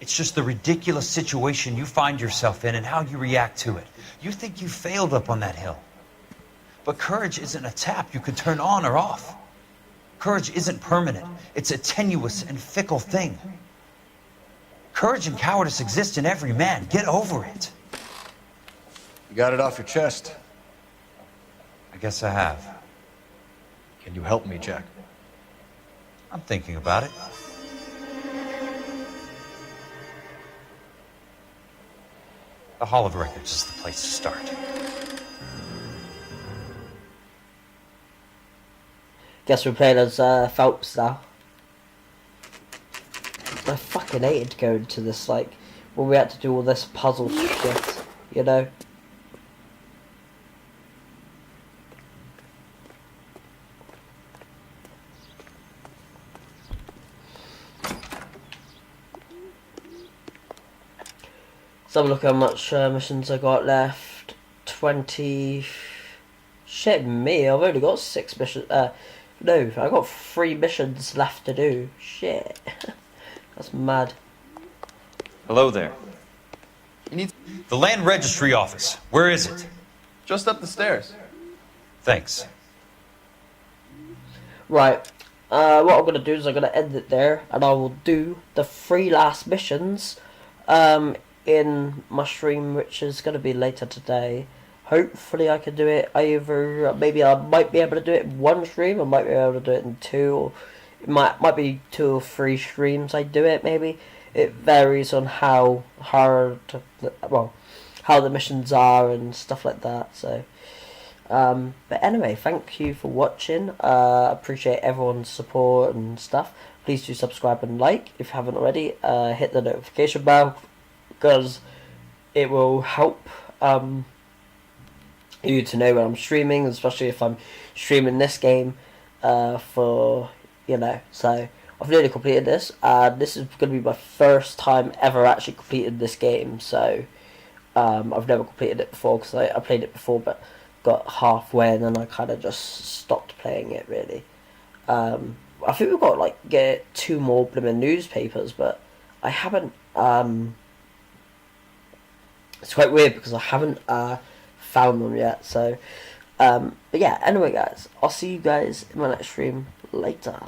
It's just the ridiculous situation you find yourself in and how you react to it. You think you failed up on that hill. But courage isn't a tap you can turn on or off. Courage isn't permanent. It's a tenuous and fickle thing. Courage and cowardice exist in every man. Get over it. You got it off your chest. I guess I have. Can you help me, Jack? I'm thinking about it. The Hall of Records is the place to start. Guess we're playing as Phelps now. I fucking hated going to this, like, when we had to do all this puzzle shit, you know? So look how much missions I got left. 20... Shit me, I've only got 6 missions. No, I got 3 missions left to do. Shit. That's mad. Hello there. The Land Registry Office. Where is it? Just up the stairs. Thanks. Right. What I'm going to do is I'm going to end it there. And I will do the 3 last missions in my stream, which is going to be later today. Hopefully I can do it either, maybe I might be able to do it in 1 stream, I might be able to do it in 2, or it might be 2 or 3 streams I do it, maybe. It varies on how hard, well, how the missions are and stuff like that, so. But anyway, thank you for watching, appreciate everyone's support and stuff. Please do subscribe and like if you haven't already, hit the notification bell, because it will help, you to know when I'm streaming, especially if I'm streaming this game for, you know, so I've nearly completed this, and this is going to be my first time ever actually completed this game, so I've never completed it before, because I played it before but got halfway and then I kind of just stopped playing it really. I think we've got like get 2 more blooming newspapers, but I haven't, it's quite weird because I haven't found them yet, so but yeah, anyway guys, I'll see you guys in my next stream later.